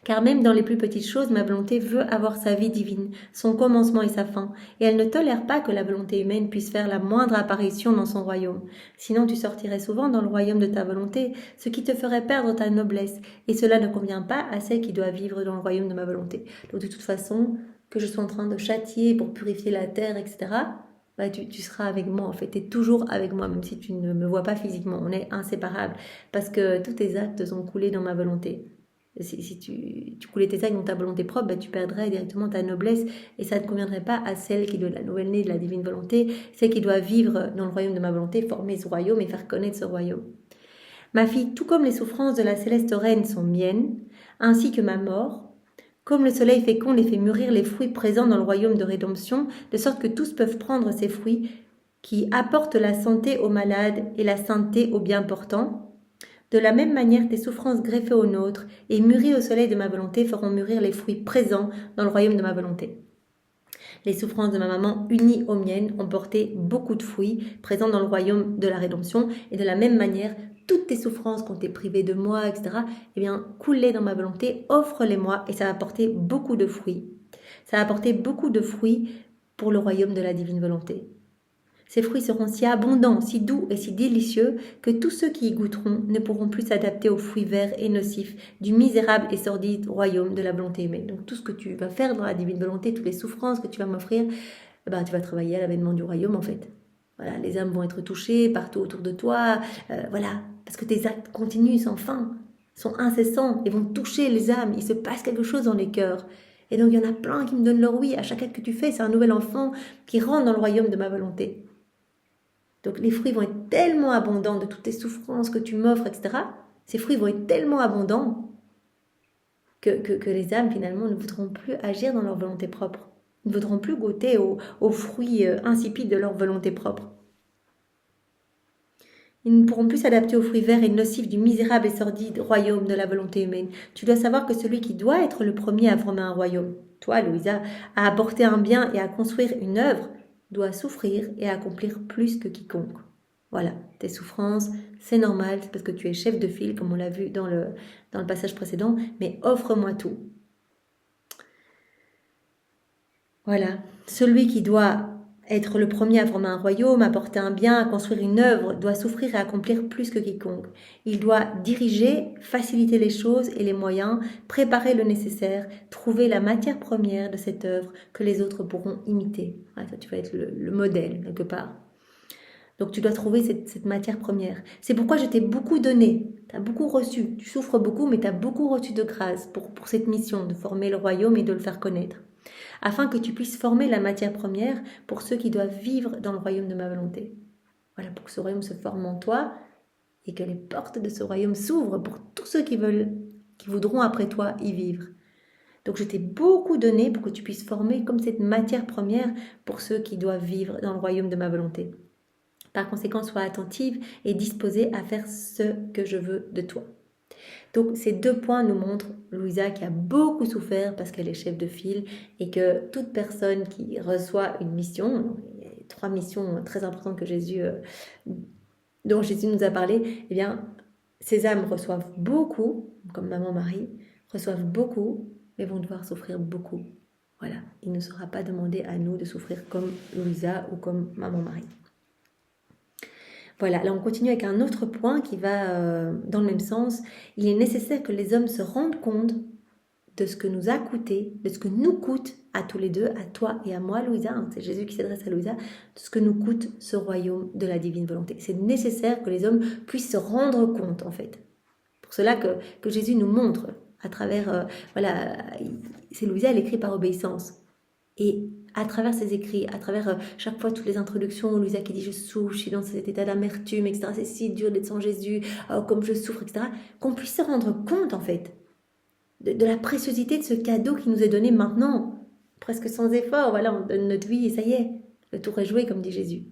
Car même dans les plus petites choses, ma volonté veut avoir sa vie divine, son commencement et sa fin, et elle ne tolère pas que la volonté humaine puisse faire la moindre apparition dans son royaume. Sinon tu sortirais souvent dans le royaume de ta volonté, ce qui te ferait perdre ta noblesse, et cela ne convient pas à celle qui doit vivre dans le royaume de ma volonté. Donc de toute façon, que je sois en train de châtier pour purifier la terre, etc., tu seras avec moi, en fait, tu es toujours avec moi, même si tu ne me vois pas physiquement, on est inséparables, parce que tous tes actes sont coulés dans ma volonté. Si tu coulais tes actes dans ta volonté propre, tu perdrais directement ta noblesse et ça ne conviendrait pas à celle qui doit la nouvelle-née de la divine volonté, celle qui doit vivre dans le royaume de ma volonté, former ce royaume et faire connaître ce royaume. Ma fille, tout comme les souffrances de la céleste reine sont miennes, ainsi que ma mort, comme le soleil féconde et fait mûrir les fruits présents dans le royaume de rédemption, de sorte que tous peuvent prendre ces fruits qui apportent la santé aux malades et la sainteté aux bien portants. De la même manière, tes souffrances greffées aux nôtres et mûries au soleil de ma volonté feront mûrir les fruits présents dans le royaume de ma volonté. Les souffrances de ma maman unies aux miennes ont porté beaucoup de fruits présents dans le royaume de la rédemption, et de la même manière, toutes tes souffrances quand tu es privé de moi, etc., coule-les dans ma volonté, offre-les-moi, et ça va porter beaucoup de fruits. Ça va porter beaucoup de fruits pour le royaume de la divine volonté. Ces fruits seront si abondants, si doux et si délicieux que tous ceux qui y goûteront ne pourront plus s'adapter aux fruits verts et nocifs du misérable et sordide royaume de la volonté humaine. Donc tout ce que tu vas faire dans la divine volonté, toutes les souffrances que tu vas m'offrir, tu vas travailler à l'avènement du royaume en fait. Voilà, les âmes vont être touchées partout autour de toi, parce que tes actes continuent sans fin, sont incessants et vont toucher les âmes, il se passe quelque chose dans les cœurs. Et donc il y en a plein qui me donnent leur oui, à chaque acte que tu fais, c'est un nouvel enfant qui rentre dans le royaume de ma volonté. Donc les fruits vont être tellement abondants de toutes tes souffrances que tu m'offres, etc. Ces fruits vont être tellement abondants que les âmes finalement ne voudront plus agir dans leur volonté propre. Ne voudront plus goûter aux fruits insipides de leur volonté propre. Ils ne pourront plus s'adapter aux fruits verts et nocifs du misérable et sordide royaume de la volonté humaine. Tu dois savoir que celui qui doit être le premier à former un royaume, toi Louisa, à apporter un bien et à construire une œuvre, doit souffrir et accomplir plus que quiconque. Voilà, tes souffrances, c'est normal, c'est parce que tu es chef de file, comme on l'a vu dans le passage précédent, mais offre-moi tout. Voilà, celui qui doit être le premier à former un royaume, apporter un bien, à construire une œuvre, doit souffrir et accomplir plus que quiconque. Il doit diriger, faciliter les choses et les moyens, préparer le nécessaire, trouver la matière première de cette œuvre que les autres pourront imiter. Voilà, ça, tu vas être le modèle, quelque part. Donc tu dois trouver cette matière première. C'est pourquoi je t'ai beaucoup donné, tu as beaucoup reçu. Tu souffres beaucoup, mais tu as beaucoup reçu de grâce pour cette mission de former le royaume et de le faire connaître, afin que tu puisses former la matière première pour ceux qui doivent vivre dans le royaume de ma volonté. Voilà, pour que ce royaume se forme en toi et que les portes de ce royaume s'ouvrent pour tous ceux qui voudront après toi y vivre. Donc je t'ai beaucoup donné pour que tu puisses former comme cette matière première pour ceux qui doivent vivre dans le royaume de ma volonté. Par conséquent, sois attentive et disposée à faire ce que je veux de toi. Donc ces 2 points nous montrent Louisa qui a beaucoup souffert parce qu'elle est chef de file et que toute personne qui reçoit une mission, il y a 3 missions très importantes dont Jésus nous a parlé, ces âmes reçoivent beaucoup, comme maman Marie, reçoivent beaucoup, mais vont devoir souffrir beaucoup. Voilà, il ne sera pas demandé à nous de souffrir comme Louisa ou comme maman Marie. Voilà, là on continue avec un autre point qui va dans le même sens. Il est nécessaire que les hommes se rendent compte de ce que nous a coûté, de ce que nous coûte à tous les deux, à toi et à moi, Louisa, c'est Jésus qui s'adresse à Louisa, de ce que nous coûte ce royaume de la divine volonté. C'est nécessaire que les hommes puissent se rendre compte, en fait. Pour cela que Jésus nous montre à travers, c'est Louisa, elle écrit par obéissance. Et à travers ses écrits, à travers chaque fois toutes les introductions, Louisa qui dit je souffre, je suis dans cet état d'amertume, etc. C'est si dur d'être sans Jésus, comme je souffre, etc. Qu'on puisse se rendre compte en fait de la préciosité de ce cadeau qui nous est donné maintenant, presque sans effort. Voilà, on donne notre vie et ça y est, le tour est joué comme dit Jésus.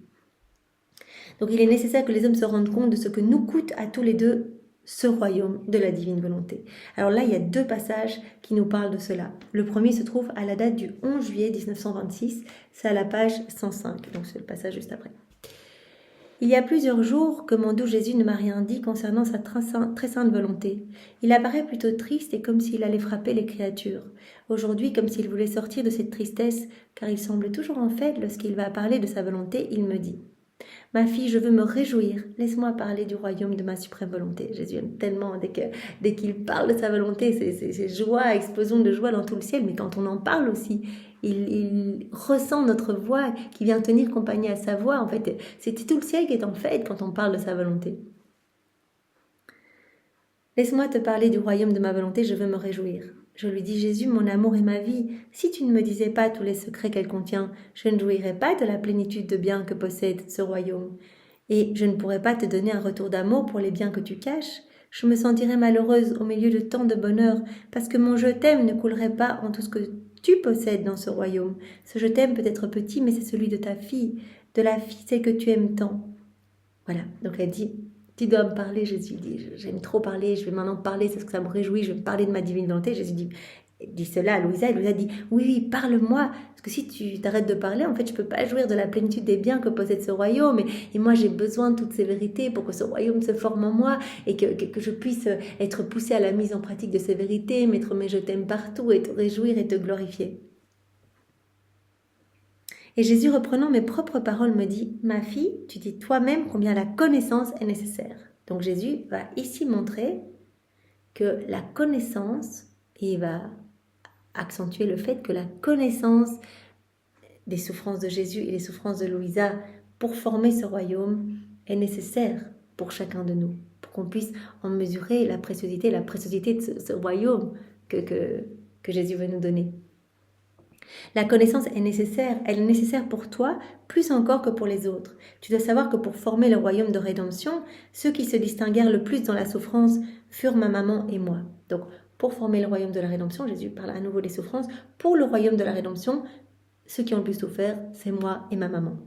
Donc il est nécessaire que les hommes se rendent compte de ce que nous coûte à tous les deux ce royaume de la divine volonté. Alors là, il y a 2 passages qui nous parlent de cela. Le premier se trouve à la date du 11 juillet 1926, c'est à la page 105, donc c'est le passage juste après. Il y a plusieurs jours que mon doux Jésus ne m'a rien dit concernant sa très sainte volonté. Il apparaît plutôt triste et comme s'il allait frapper les créatures. Aujourd'hui, comme s'il voulait sortir de cette tristesse, car il semble toujours en fait, lorsqu'il va parler de sa volonté, il me dit: ma fille, je veux me réjouir. Laisse-moi parler du royaume de ma suprême volonté. Jésus aime tellement dès qu'il parle de sa volonté, c'est joie, explosion de joie dans tout le ciel. Mais quand on en parle aussi, il ressent notre voix qui vient tenir compagnie à sa voix. En fait, c'est tout le ciel qui est en fête quand on parle de sa volonté. Laisse-moi te parler du royaume de ma volonté, je veux me réjouir. Je lui dis: Jésus, mon amour et ma vie, si tu ne me disais pas tous les secrets qu'elle contient, je ne jouirais pas de la plénitude de biens que possède ce royaume. Et je ne pourrais pas te donner un retour d'amour pour les biens que tu caches. Je me sentirais malheureuse au milieu de tant de bonheur, parce que mon je t'aime ne coulerait pas en tout ce que tu possèdes dans ce royaume. Ce je t'aime peut être petit, mais c'est celui de ta fille, de la fille, celle que tu aimes tant. Voilà, donc elle dit: tu dois me parler. Jésus dit: j'aime trop parler, je vais maintenant parler, c'est ce que ça me réjouit, je vais me parler de ma divine volonté. Jésus dit cela à Louisa, et Louisa dit: oui, parle-moi, parce que si tu t'arrêtes de parler, en fait, je ne peux pas jouir de la plénitude des biens que possède ce royaume, et moi j'ai besoin de toutes ces vérités pour que ce royaume se forme en moi, et que je puisse être poussée à la mise en pratique de ces vérités, mettre mes je t'aime partout, et te réjouir et te glorifier. Et Jésus, reprenant mes propres paroles, me dit: ma fille, tu dis toi-même combien la connaissance est nécessaire. Donc Jésus va ici montrer que la connaissance, et il va accentuer le fait que la connaissance des souffrances de Jésus et des souffrances de Louisa pour former ce royaume est nécessaire pour chacun de nous, pour qu'on puisse en mesurer la préciosité de ce royaume que Jésus veut nous donner. La connaissance est nécessaire, elle est nécessaire pour toi plus encore que pour les autres. Tu dois savoir que pour former le royaume de rédemption, ceux qui se distinguèrent le plus dans la souffrance furent ma maman et moi. Donc, pour former le royaume de la rédemption, Jésus parle à nouveau des souffrances. Pour le royaume de la rédemption, ceux qui ont le plus souffert, c'est moi et ma maman.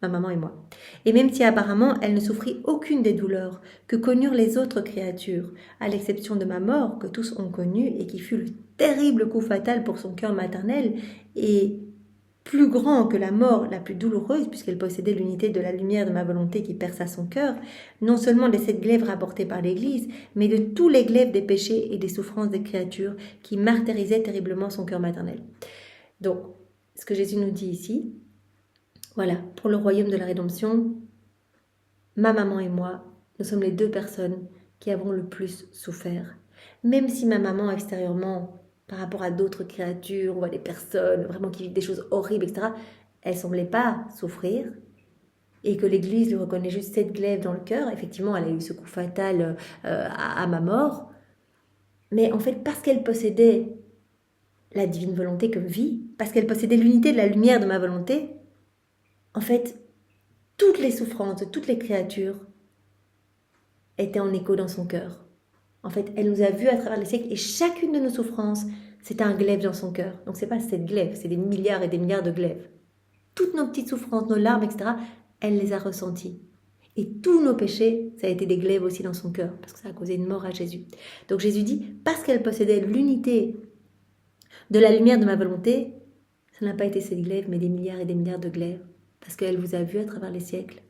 Ma maman et moi. Et même si apparemment elle ne souffrit aucune des douleurs que connurent les autres créatures, à l'exception de ma mort que tous ont connue et qui fut le terrible coup fatal pour son cœur maternel et plus grand que la mort la plus douloureuse puisqu'elle possédait l'unité de la lumière de ma volonté qui perça son cœur, non seulement des 7 glaives rapportés par l'Église, mais de tous les glaives des péchés et des souffrances des créatures qui martyrisaient terriblement son cœur maternel. Donc, ce que Jésus nous dit ici, voilà, pour le royaume de la rédemption, ma maman et moi, nous sommes les 2 personnes qui avons le plus souffert. Même si ma maman extérieurement, par rapport à d'autres créatures, on voit des personnes vraiment qui vivent des choses horribles, etc., elle ne semblait pas souffrir, et que l'Église lui reconnaît juste 7 glaives dans le cœur. Effectivement, elle a eu ce coup fatal à ma mort, mais en fait, parce qu'elle possédait la divine volonté comme vie, parce qu'elle possédait l'unité de la lumière de ma volonté, en fait, toutes les souffrances de toutes les créatures étaient en écho dans son cœur. En fait, elle nous a vus à travers les siècles et chacune de nos souffrances, c'était un glaive dans son cœur. Donc, ce n'est pas 7 glaives, c'est des milliards et des milliards de glaives. Toutes nos petites souffrances, nos larmes, etc., elle les a ressenties. Et tous nos péchés, ça a été des glaives aussi dans son cœur, parce que ça a causé une mort à Jésus. Donc, Jésus dit, parce qu'elle possédait l'unité de la lumière de ma volonté, ça n'a pas été 7 glaives, mais des milliards et des milliards de glaives. Parce qu'elle vous a vu à travers les siècles.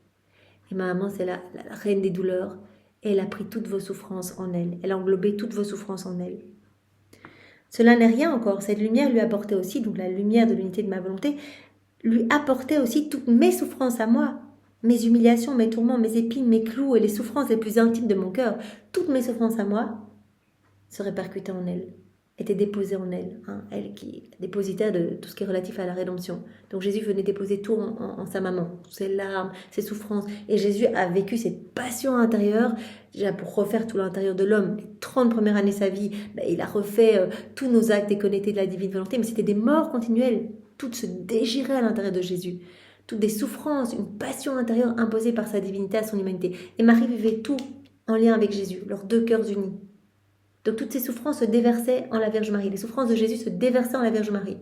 Et ma maman, c'est la reine des douleurs. Et elle a pris toutes vos souffrances en elle. Elle a englobé toutes vos souffrances en elle. Cela n'est rien encore. Cette lumière lui apportait aussi, donc la lumière de l'unité de ma volonté, lui apportait aussi toutes mes souffrances à moi. Mes humiliations, mes tourments, mes épines, mes clous et les souffrances les plus intimes de mon cœur. Toutes mes souffrances à moi se répercutaient en elle. Était déposée en elle, elle qui est dépositaire de tout ce qui est relatif à la rédemption. Donc Jésus venait déposer tout en sa maman, ses larmes, ses souffrances. Et Jésus a vécu cette passion intérieure, déjà pour refaire tout l'intérieur de l'homme. Les 30 premières années de sa vie, il a refait tous nos actes déconnectés de la divine volonté, mais c'était des morts continuelles. tout se déchirait à l'intérieur de Jésus. Toutes des souffrances, une passion intérieure imposée par sa divinité à son humanité. Et Marie vivait tout en lien avec Jésus, leurs deux cœurs unis. Donc toutes ces souffrances se déversaient en la Vierge Marie. Les souffrances de Jésus se déversaient en la Vierge Marie.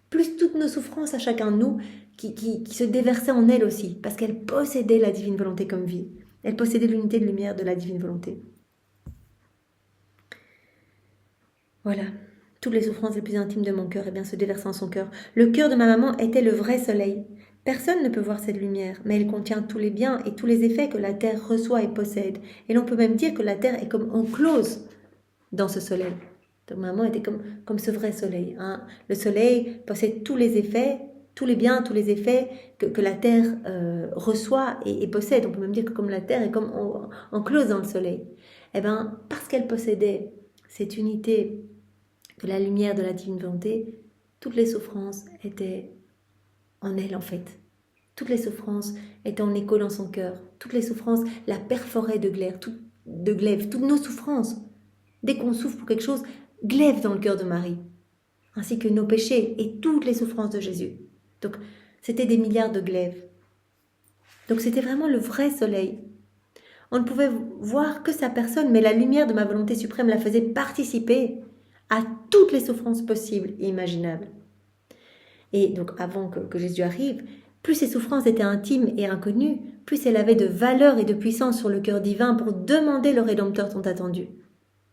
Plus toutes nos souffrances à chacun de nous qui se déversaient en elle aussi, parce qu'elle possédait la divine volonté comme vie. Elle possédait l'unité de lumière de la divine volonté. Voilà, toutes les souffrances les plus intimes de mon cœur se déversaient en son cœur. Le cœur de ma maman était le vrai soleil. Personne ne peut voir cette lumière, mais elle contient tous les biens et tous les effets que la terre reçoit et possède. Et l'on peut même dire que la terre est comme enclose dans ce soleil. Donc maman était comme ce vrai soleil. Hein. Le soleil possède tous les effets, tous les biens, tous les effets que la terre reçoit et possède. On peut même dire que comme la terre est comme enclose dans le soleil. Eh bien, parce qu'elle possédait cette unité de la lumière de la divine volonté, toutes les souffrances étaient en elle en fait. Toutes les souffrances étaient en écho dans son cœur. Toutes les souffrances la perforaient de glaive, toutes nos souffrances. Dès qu'on souffre pour quelque chose, glaive dans le cœur de Marie, ainsi que nos péchés et toutes les souffrances de Jésus. Donc, c'était des milliards de glaives. Donc, c'était vraiment le vrai soleil. On ne pouvait voir que sa personne, mais la lumière de ma volonté suprême la faisait participer à toutes les souffrances possibles et imaginables. Et donc, avant que Jésus arrive, plus ses souffrances étaient intimes et inconnues, plus elle avait de valeur et de puissance sur le cœur divin pour demander le Rédempteur tant attendu.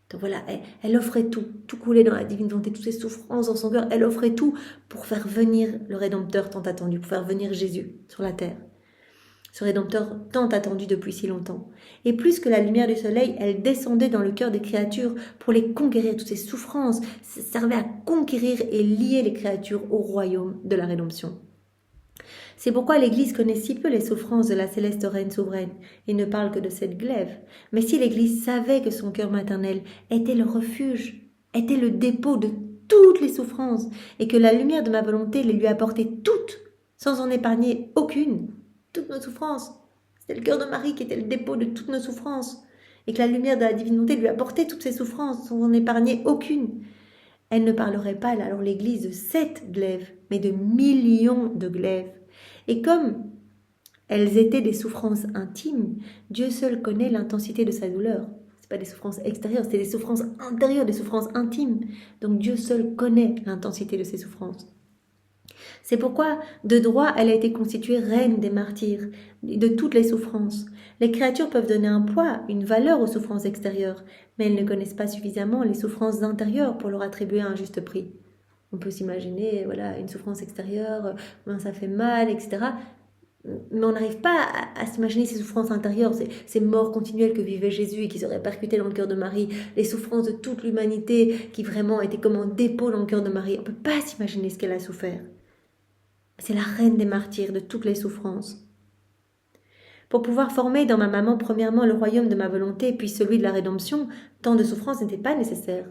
Donc voilà, elle offrait tout coulait dans la divine volonté, toutes ses souffrances dans son cœur, elle offrait tout pour faire venir le Rédempteur tant attendu, pour faire venir Jésus sur la terre. Ce Rédempteur tant attendu depuis si longtemps. Et plus que la lumière du soleil, elle descendait dans le cœur des créatures pour les conquérir, toutes ces souffrances servaient à conquérir et lier les créatures au royaume de la rédemption. C'est pourquoi l'Église connaît si peu les souffrances de la céleste reine souveraine et ne parle que de cette glaive. Mais si l'Église savait que son cœur maternel était le refuge, était le dépôt de toutes les souffrances, et que la lumière de ma volonté les lui apportait toutes, sans en épargner aucune, toutes nos souffrances. C'était le cœur de Marie qui était le dépôt de toutes nos souffrances, et que la lumière de la divinité lui apportait toutes ces souffrances, sans en épargner aucune. Elle ne parlerait pas alors l'Église de 7 glaives, mais de millions de glaives. Et comme elles étaient des souffrances intimes, Dieu seul connaît l'intensité de sa douleur. Ce pas des souffrances extérieures, c'est des souffrances intérieures, des souffrances intimes. Donc Dieu seul connaît l'intensité de ces souffrances. C'est pourquoi, de droit, elle a été constituée reine des martyrs, de toutes les souffrances. Les créatures peuvent donner un poids, une valeur aux souffrances extérieures, mais elles ne connaissent pas suffisamment les souffrances intérieures pour leur attribuer un juste prix. On peut s'imaginer, voilà, une souffrance extérieure, ça fait mal, etc. Mais on n'arrive pas à s'imaginer ces souffrances intérieures, ces morts continuelles que vivait Jésus et qui se répercutaient dans le cœur de Marie, les souffrances de toute l'humanité qui vraiment étaient comme un dépôt dans le cœur de Marie. On ne peut pas s'imaginer ce qu'elle a souffert. C'est la reine des martyrs de toutes les souffrances. Pour pouvoir former dans ma maman premièrement le royaume de ma volonté puis celui de la rédemption, tant de souffrances n'étaient pas nécessaires.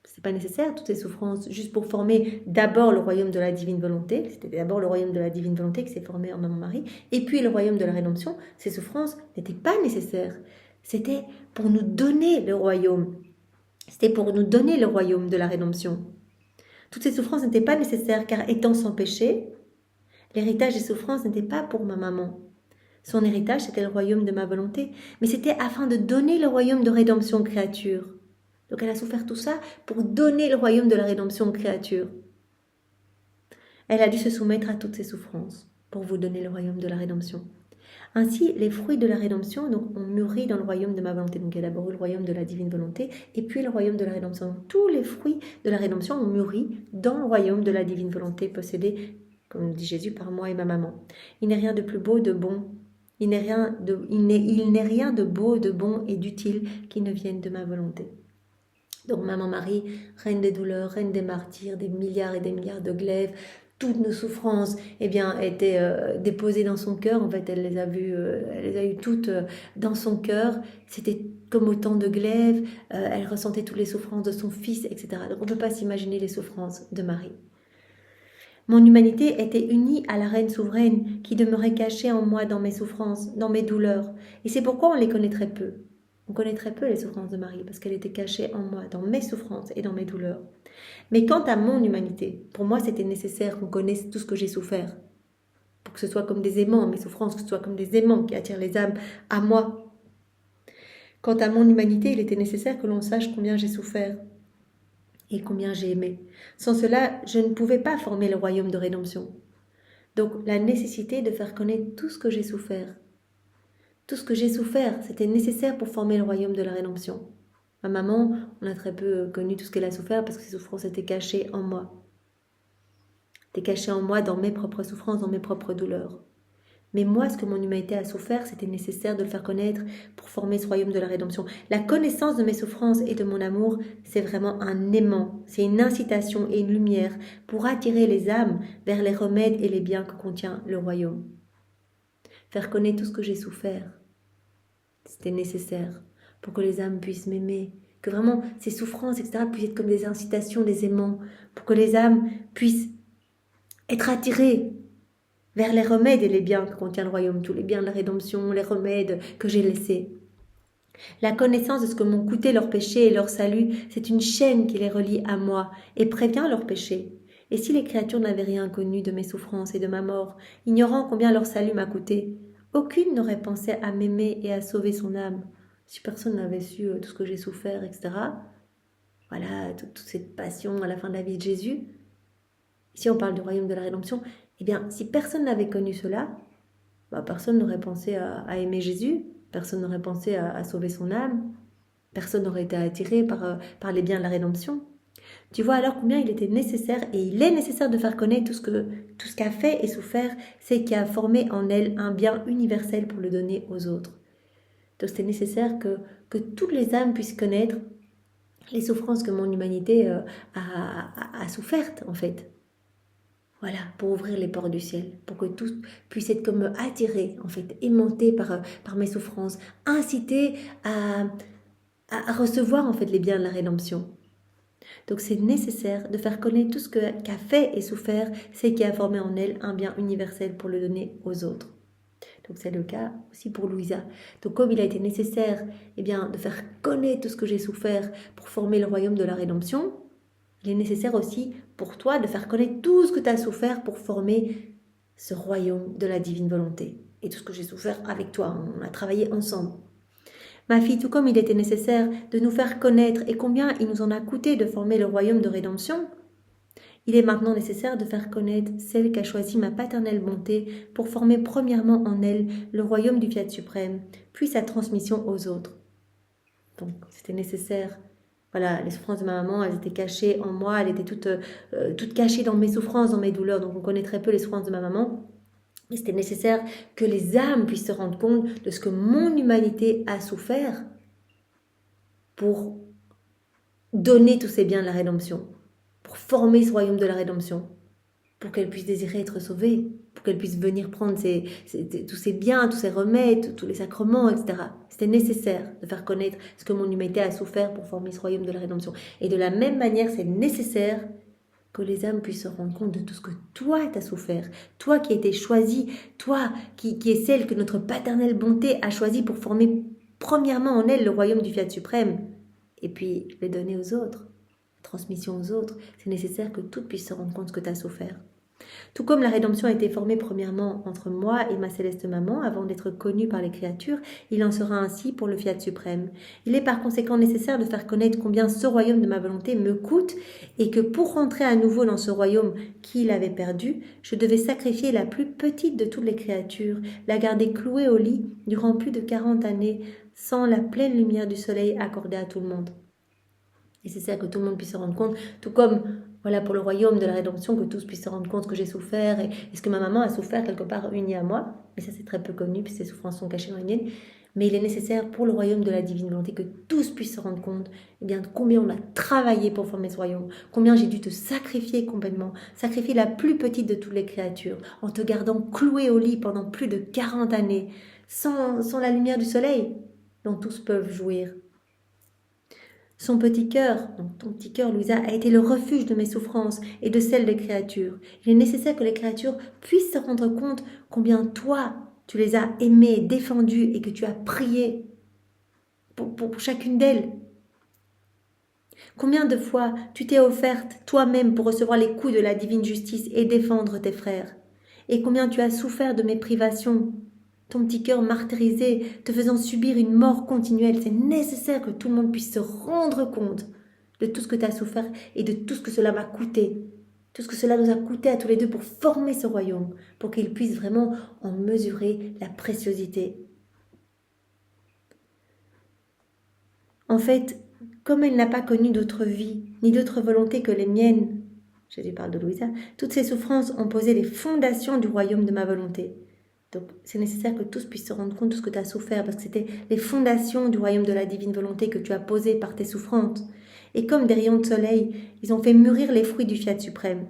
C'est pas nécessaire toutes ces souffrances juste pour former d'abord le royaume de la divine volonté. C'était d'abord le royaume de la divine volonté qui s'est formé en maman Marie, et puis le royaume de la rédemption. Ces souffrances n'étaient pas nécessaires. C'était pour nous donner le royaume. C'était pour nous donner le royaume de la rédemption. Toutes ces souffrances n'étaient pas nécessaires car étant sans péché, l'héritage des souffrances n'était pas pour ma maman. Son héritage, c'était le royaume de ma volonté, mais c'était afin de donner le royaume de rédemption aux créatures. Donc elle a souffert tout ça pour donner le royaume de la rédemption aux créatures. Elle a dû se soumettre à toutes ces souffrances pour vous donner le royaume de la rédemption. Ainsi, les fruits de la rédemption ont mûri dans le royaume de ma volonté. Donc il y a d'abord eu le royaume de la divine volonté et puis le royaume de la rédemption. Donc, tous les fruits de la rédemption ont mûri dans le royaume de la divine volonté possédé, comme dit Jésus, par moi et ma maman. Il n'est rien de plus beau, de bon. Il n'est rien de beau, de bon et d'utile qui ne vienne de ma volonté. Donc maman Marie, reine des douleurs, reine des martyrs, des milliards et des milliards de glaives, toutes nos souffrances étaient déposées dans son cœur. En fait, elle les a eues toutes dans son cœur. C'était comme autant de glaives. Elle ressentait toutes les souffrances de son fils, etc. Donc on ne peut pas s'imaginer les souffrances de Marie. Mon humanité était unie à la reine souveraine qui demeurait cachée en moi dans mes souffrances, dans mes douleurs. Et c'est pourquoi on les connaît très peu. On connaît très peu les souffrances de Marie parce qu'elle était cachée en moi, dans mes souffrances et dans mes douleurs. Mais quant à mon humanité, pour moi c'était nécessaire qu'on connaisse tout ce que j'ai souffert. Pour que ce soit comme des aimants, mes souffrances, que ce soit comme des aimants qui attirent les âmes à moi. Quant à mon humanité, il était nécessaire que l'on sache combien j'ai souffert et combien j'ai aimé. Sans cela, je ne pouvais pas former le royaume de rédemption. Donc la nécessité de faire connaître tout ce que j'ai souffert. Tout ce que j'ai souffert, c'était nécessaire pour former le royaume de la rédemption. Ma maman, on a très peu connu tout ce qu'elle a souffert parce que ses souffrances étaient cachées en moi. Étaient cachées en moi dans mes propres souffrances, dans mes propres douleurs. Mais moi, ce que mon humanité a souffert, c'était nécessaire de le faire connaître pour former ce royaume de la rédemption. La connaissance de mes souffrances et de mon amour, c'est vraiment un aimant, c'est une incitation et une lumière pour attirer les âmes vers les remèdes et les biens que contient le royaume. Faire connaître tout ce que j'ai souffert, c'était nécessaire pour que les âmes puissent m'aimer, que vraiment ces souffrances, etc., puissent être comme des incitations, des aimants, pour que les âmes puissent être attirées vers les remèdes et les biens que contient le royaume, tous les biens de la rédemption, les remèdes que j'ai laissés. La connaissance de ce que m'ont coûté leurs péchés et leur salut, c'est une chaîne qui les relie à moi et prévient leurs péchés. Et si les créatures n'avaient rien connu de mes souffrances et de ma mort, ignorant combien leur salut m'a coûté, aucune n'aurait pensé à m'aimer et à sauver son âme. Si personne n'avait su tout ce que j'ai souffert, etc., voilà, toute cette passion à la fin de la vie de Jésus. Ici, on parle du royaume de la rédemption. Eh bien, si personne n'avait connu cela, personne n'aurait pensé à aimer Jésus, personne n'aurait pensé à sauver son âme, personne n'aurait été attiré par les biens de la rédemption. Tu vois alors combien il était nécessaire, et il est nécessaire de faire connaître tout ce qu'a fait et souffert, c'est qui a formé en elle un bien universel pour le donner aux autres. Donc c'était nécessaire que toutes les âmes puissent connaître les souffrances que mon humanité a souffertes en fait. Voilà, pour ouvrir les portes du ciel, pour que tous puissent être comme attirés, en fait, aimantés par mes souffrances, incités à recevoir en fait les biens de la rédemption. Donc c'est nécessaire de faire connaître tout ce qu'a fait et souffert, c'est qui a formé en elle un bien universel pour le donner aux autres. Donc c'est le cas aussi pour Louisa. Donc comme il a été nécessaire de faire connaître tout ce que j'ai souffert pour former le royaume de la rédemption, il est nécessaire aussi pour toi de faire connaître tout ce que tu as souffert pour former ce royaume de la divine volonté. Et tout ce que j'ai souffert avec toi, on a travaillé ensemble. Ma fille, tout comme il était nécessaire de nous faire connaître et combien il nous en a coûté de former le royaume de rédemption, il est maintenant nécessaire de faire connaître celle qu'a choisie ma paternelle bonté pour former premièrement en elle le royaume du Fiat suprême, puis sa transmission aux autres. Donc c'était nécessaire. Voilà, les souffrances de ma maman, elles étaient cachées en moi, elles étaient toutes cachées dans mes souffrances, dans mes douleurs. Donc on connaît très peu les souffrances de ma maman. Mais c'était nécessaire que les âmes puissent se rendre compte de ce que mon humanité a souffert pour donner tous ces biens de la rédemption, pour former ce royaume de la rédemption, pour qu'elles puissent désirer être sauvées, pour qu'elles puissent venir prendre tous ces biens, tous ces remèdes, tous les sacrements, etc. C'était nécessaire de faire connaître ce que mon humanité a souffert pour former ce royaume de la rédemption. Et de la même manière, c'est nécessaire que les âmes puissent se rendre compte de tout ce que toi t'as souffert, toi qui as été choisie, toi qui est celle que notre paternelle bonté a choisie pour former premièrement en elle le royaume du Fiat suprême, et puis le donner aux autres, transmission aux autres. C'est nécessaire que toutes puissent se rendre compte de ce que tu as souffert. Tout comme la rédemption a été formée premièrement entre moi et ma céleste maman avant d'être connue par les créatures, il en sera ainsi pour le Fiat suprême. Il est par conséquent nécessaire de faire connaître combien ce royaume de ma volonté me coûte et que pour rentrer à nouveau dans ce royaume qu'il avait perdu, je devais sacrifier la plus petite de toutes les créatures, la garder clouée au lit durant plus de 40 années sans la pleine lumière du soleil accordée à tout le monde. Et c'est ça que tout le monde puisse se rendre compte, tout comme voilà pour le royaume de la rédemption, que tous puissent se rendre compte que j'ai souffert et ce que ma maman a souffert quelque part uni à moi. Mais ça c'est très peu connu, puisque ces souffrances sont cachées dans les miennes. Mais il est nécessaire pour le royaume de la divine volonté que tous puissent se rendre compte de combien on a travaillé pour former ce royaume, combien j'ai dû te sacrifier complètement, sacrifier la plus petite de toutes les créatures, en te gardant clouée au lit pendant plus de 40 années, sans la lumière du soleil dont tous peuvent jouir. Son petit cœur, donc ton petit cœur, Louisa, a été le refuge de mes souffrances et de celles des créatures. Il est nécessaire que les créatures puissent se rendre compte combien toi, tu les as aimées, défendues et que tu as prié pour chacune d'elles. Combien de fois tu t'es offerte toi-même pour recevoir les coups de la divine justice et défendre tes frères? Et combien tu as souffert de mes privations, ton petit cœur martyrisé, te faisant subir une mort continuelle. C'est nécessaire que tout le monde puisse se rendre compte de tout ce que tu as souffert et de tout ce que cela m'a coûté. Tout ce que cela nous a coûté à tous les deux pour former ce royaume, pour qu'il puisse vraiment en mesurer la préciosité. En fait, comme elle n'a pas connu d'autre vie, ni d'autre volonté que les miennes, Jésus parle de Louisa, toutes ces souffrances ont posé les fondations du royaume de ma volonté. Donc c'est nécessaire que tous puissent se rendre compte de ce que tu as souffert, parce que c'était les fondations du royaume de la divine volonté que tu as posées par tes souffrances. Et comme des rayons de soleil, ils ont fait mûrir les fruits du fiat suprême.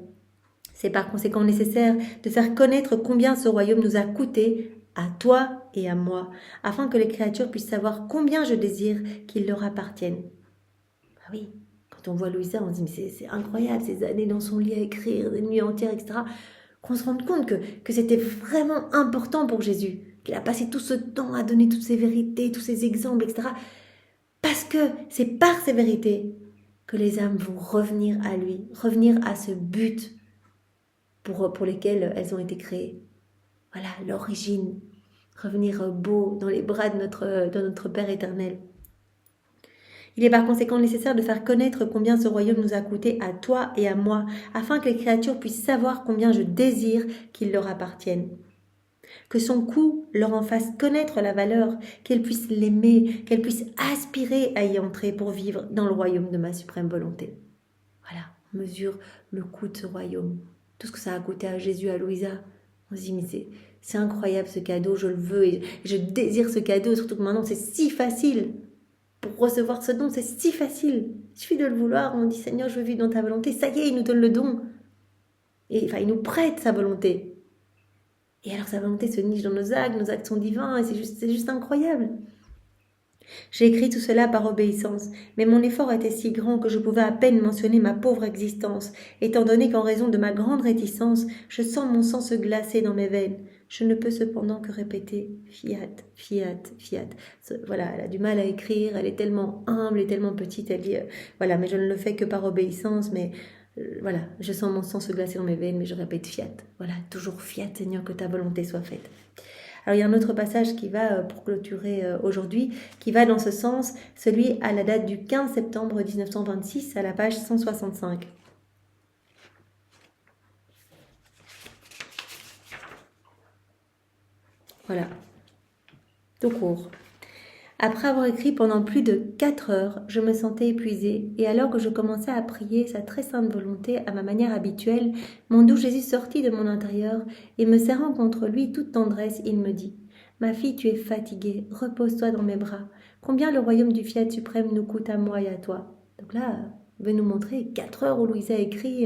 C'est par conséquent nécessaire de faire connaître combien ce royaume nous a coûté, à toi et à moi, afin que les créatures puissent savoir combien je désire qu'il leur appartienne. Ah oui, quand on voit Louisa, on se dit mais c'est incroyable, ces années dans son lit à écrire, des nuits entières, etc. Qu'on se rende compte que c'était vraiment important pour Jésus, qu'il a passé tout ce temps à donner toutes ces vérités, tous ces exemples, etc. Parce que c'est par ces vérités que les âmes vont revenir à lui, revenir à ce but pour lesquels elles ont été créées. Voilà, l'origine, revenir beau dans les bras de notre Père éternel. Il est par conséquent nécessaire de faire connaître combien ce royaume nous a coûté à toi et à moi, afin que les créatures puissent savoir combien je désire qu'il leur appartienne. Que son coût leur en fasse connaître la valeur, qu'elles puissent l'aimer, qu'elles puissent aspirer à y entrer pour vivre dans le royaume de ma suprême volonté. Voilà, on mesure le coût de ce royaume. Tout ce que ça a coûté à Jésus, à Louisa. On se dit, mais c'est incroyable ce cadeau, je le veux et je désire ce cadeau, surtout que maintenant c'est si facile. Pour recevoir ce don, c'est si facile. Il suffit de le vouloir, on dit Seigneur, je veux vivre dans ta volonté. Ça y est, il nous donne le don. Et enfin, il nous prête sa volonté. Et alors sa volonté se niche dans nos actes sont divins, et c'est juste incroyable. J'ai écrit tout cela par obéissance, mais mon effort était si grand que je pouvais à peine mentionner ma pauvre existence, étant donné qu'en raison de ma grande réticence, je sens mon sang se glacer dans mes veines. Je ne peux cependant que répéter fiat, fiat, fiat. Voilà, elle a du mal à écrire, elle est tellement humble et tellement petite, elle dit voilà, mais je ne le fais que par obéissance, mais voilà, je sens mon sang se glacer dans mes veines, mais je répète fiat. Voilà, toujours fiat, Seigneur, que ta volonté soit faite. Alors il y a un autre passage qui va, pour clôturer aujourd'hui, qui va dans ce sens, celui à la date du 15 septembre 1926 à la page 165. Voilà, tout court. Après avoir écrit pendant plus de 4 heures, je me sentais épuisée, et alors que je commençais à prier sa très sainte volonté à ma manière habituelle, mon doux Jésus sortit de mon intérieur, et me serrant contre lui toute tendresse, il me dit « Ma fille, tu es fatiguée, repose-toi dans mes bras. Combien le royaume du fiat suprême nous coûte à moi et à toi ?» Donc là, il veut nous montrer 4 heures où Louisa a écrit,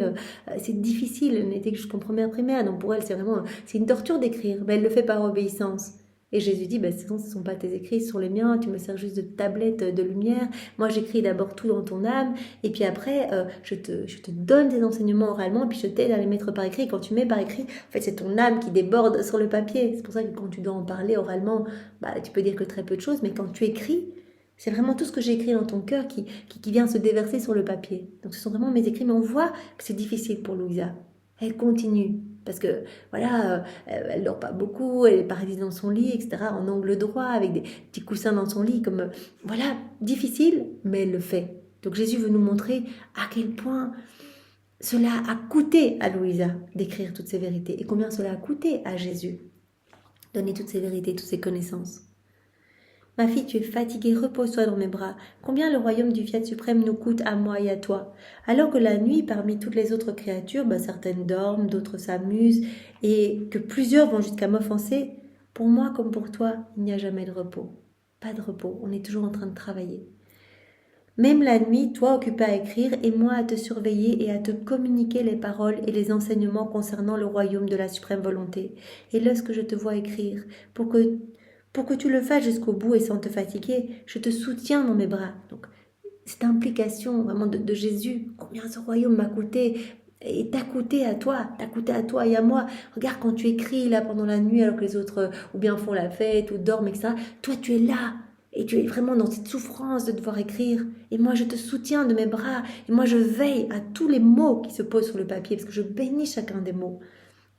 c'est difficile, elle n'était que jusqu'en première primaire, donc pour elle c'est une torture d'écrire, mais elle le fait par obéissance. Et Jésus dit, ce ne sont pas tes écrits, ce sont les miens, tu me sers juste de tablette de lumière, moi j'écris d'abord tout dans ton âme, et puis après je te donne des enseignements oralement, et puis je t'aide à les mettre par écrit. Quand tu mets par écrit, en fait c'est ton âme qui déborde sur le papier. C'est pour ça que quand tu dois en parler oralement, tu peux dire que très peu de choses, mais quand tu écris, c'est vraiment tout ce que j'ai écrit dans ton cœur qui vient se déverser sur le papier. Donc ce sont vraiment mes écrits, mais on voit que c'est difficile pour Louisa. Elle continue. Parce que, voilà, elle dort pas beaucoup, elle est paralysée dans son lit, etc., en angle droit, avec des petits coussins dans son lit, comme, voilà, difficile, mais elle le fait. Donc Jésus veut nous montrer à quel point cela a coûté à Louisa d'écrire toutes ces vérités, et combien cela a coûté à Jésus, donner toutes ces vérités, toutes ces connaissances. Ma fille, tu es fatiguée, repose-toi dans mes bras. Combien le royaume du fiat suprême nous coûte à moi et à toi. Alors que la nuit, parmi toutes les autres créatures, certaines dorment, d'autres s'amusent, et que plusieurs vont jusqu'à m'offenser, pour moi comme pour toi, il n'y a jamais de repos. Pas de repos, on est toujours en train de travailler. Même la nuit, toi occupé à écrire, et moi à te surveiller et à te communiquer les paroles et les enseignements concernant le royaume de la suprême volonté. Et lorsque je te vois écrire, pour que tu le fasses jusqu'au bout et sans te fatiguer, je te soutiens dans mes bras. Donc, cette implication vraiment de Jésus, combien ce royaume m'a coûté, et t'a coûté à toi et à moi. Regarde quand tu écris là pendant la nuit alors que les autres ou bien font la fête ou dorment, etc. Toi, tu es là. et tu es vraiment dans cette souffrance de devoir écrire, et moi je te soutiens de mes bras, et moi je veille à tous les mots qui se posent sur le papier, parce que je bénis chacun des mots.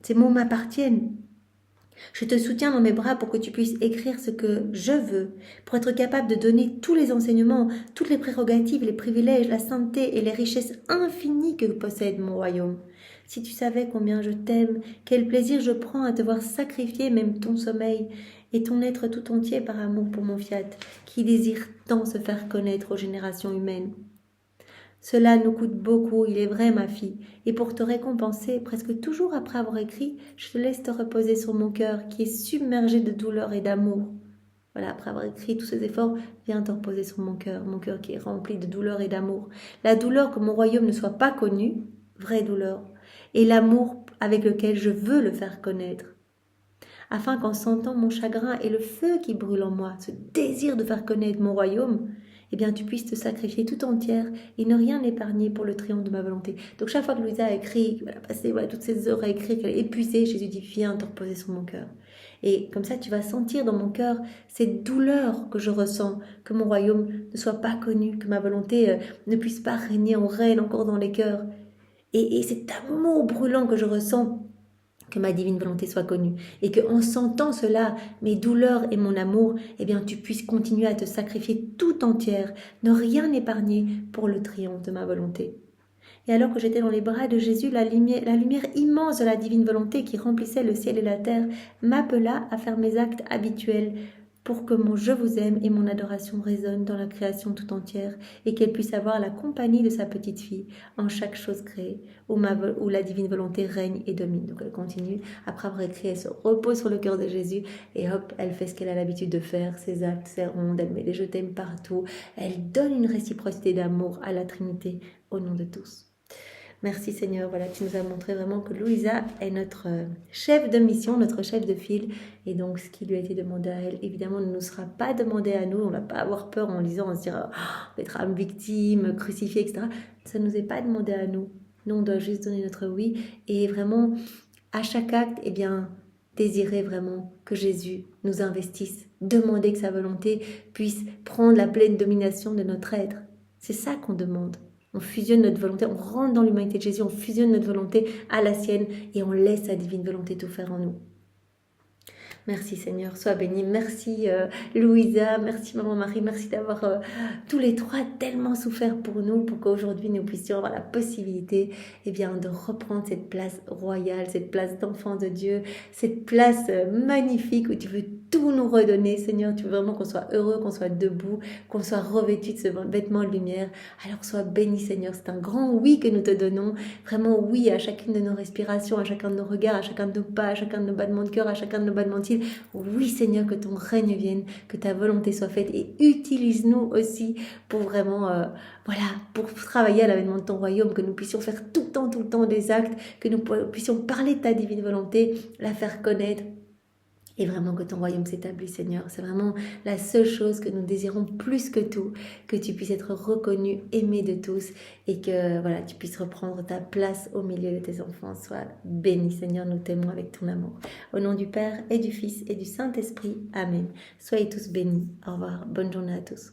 Ces mots m'appartiennent. Je te soutiens dans mes bras pour que tu puisses écrire ce que je veux, pour être capable de donner tous les enseignements, toutes les prérogatives, les privilèges, la sainteté et les richesses infinies que possède mon royaume. Si tu savais combien je t'aime, quel plaisir je prends à te voir sacrifier même ton sommeil et ton être tout entier par amour pour mon fiat, qui désire tant se faire connaître aux générations humaines. Cela nous coûte beaucoup, il est vrai, ma fille, et pour te récompenser, presque toujours après avoir écrit, je te laisse te reposer sur mon cœur qui est submergé de douleur et d'amour. Voilà, après avoir écrit tous ces efforts, viens te reposer sur mon cœur qui est rempli de douleur et d'amour. La douleur que mon royaume ne soit pas connu, vraie douleur, et l'amour avec lequel je veux le faire connaître. Afin qu'en sentant mon chagrin et le feu qui brûle en moi, ce désir de faire connaître mon royaume, eh bien tu puisses te sacrifier tout entière et ne rien épargner pour le triomphe de ma volonté. Donc chaque fois que Louisa a écrit, qu'elle a passé toutes ces heures à écrire, qu'elle est épuisée, Jésus dit viens te reposer sur mon cœur. Et comme ça tu vas sentir dans mon cœur cette douleur que je ressens, que mon royaume ne soit pas connu, que ma volonté ne puisse pas régner en reine encore dans les cœurs. Et cet amour brûlant que je ressens, que ma divine volonté soit connue, et que en sentant cela, mes douleurs et mon amour, eh bien tu puisses continuer à te sacrifier tout entière, ne rien épargner pour le triomphe de ma volonté. Et alors que j'étais dans les bras de Jésus, la lumière immense de la divine volonté qui remplissait le ciel et la terre m'appela à faire mes actes habituels pour que mon je vous aime et mon adoration résonnent dans la création tout entière et qu'elle puisse avoir la compagnie de sa petite fille en chaque chose créée où la divine volonté règne et domine. Donc elle continue, après avoir écrit, elle se repose sur le cœur de Jésus et hop, elle fait ce qu'elle a l'habitude de faire, ses actes, ses rondes, elle met les je t'aime partout, elle donne une réciprocité d'amour à la Trinité au nom de tous. Merci Seigneur, voilà, tu nous as montré vraiment que Louisa est notre chef de mission, notre chef de file. Et donc, ce qui lui a été demandé à elle, évidemment, ne nous sera pas demandé à nous. On n'a pas à avoir peur en lisant, en se dire, d'être âme victime, crucifiée, etc. Ça ne nous est pas demandé à nous. Nous, on doit juste donner notre oui. Et vraiment, à chaque acte, eh bien, désirer vraiment que Jésus nous investisse. Demander que sa volonté puisse prendre la pleine domination de notre être. C'est ça qu'on demande. On fusionne notre volonté, on rentre dans l'humanité de Jésus, on fusionne notre volonté à la sienne et on laisse sa divine volonté tout faire en nous. Merci Seigneur, sois béni. Merci Louisa, merci Maman Marie, merci d'avoir tous les trois tellement souffert pour nous, pour qu'aujourd'hui nous puissions avoir la possibilité de reprendre cette place royale, cette place d'enfant de Dieu, cette place magnifique où tu veux tout nous redonner, Seigneur. Tu veux vraiment qu'on soit heureux, qu'on soit debout, qu'on soit revêtu de ce vêtement de lumière. Alors sois béni, Seigneur. C'est un grand oui que nous te donnons. Vraiment oui à chacune de nos respirations, à chacun de nos regards, à chacun de nos pas, à chacun de nos battements de cœur, à chacun de nos battements de cils. Oui, Seigneur, que ton règne vienne, que ta volonté soit faite et utilise-nous aussi pour vraiment, pour travailler à l'avènement de ton royaume, que nous puissions faire tout le temps des actes, que nous puissions parler de ta divine volonté, la faire connaître. Et vraiment que ton royaume s'établisse, Seigneur. C'est vraiment la seule chose que nous désirons plus que tout, que tu puisses être reconnu, aimé de tous et que tu puisses reprendre ta place au milieu de tes enfants. Sois béni, Seigneur, nous t'aimons avec ton amour. Au nom du Père et du Fils et du Saint-Esprit. Amen. Soyez tous bénis. Au revoir. Bonne journée à tous.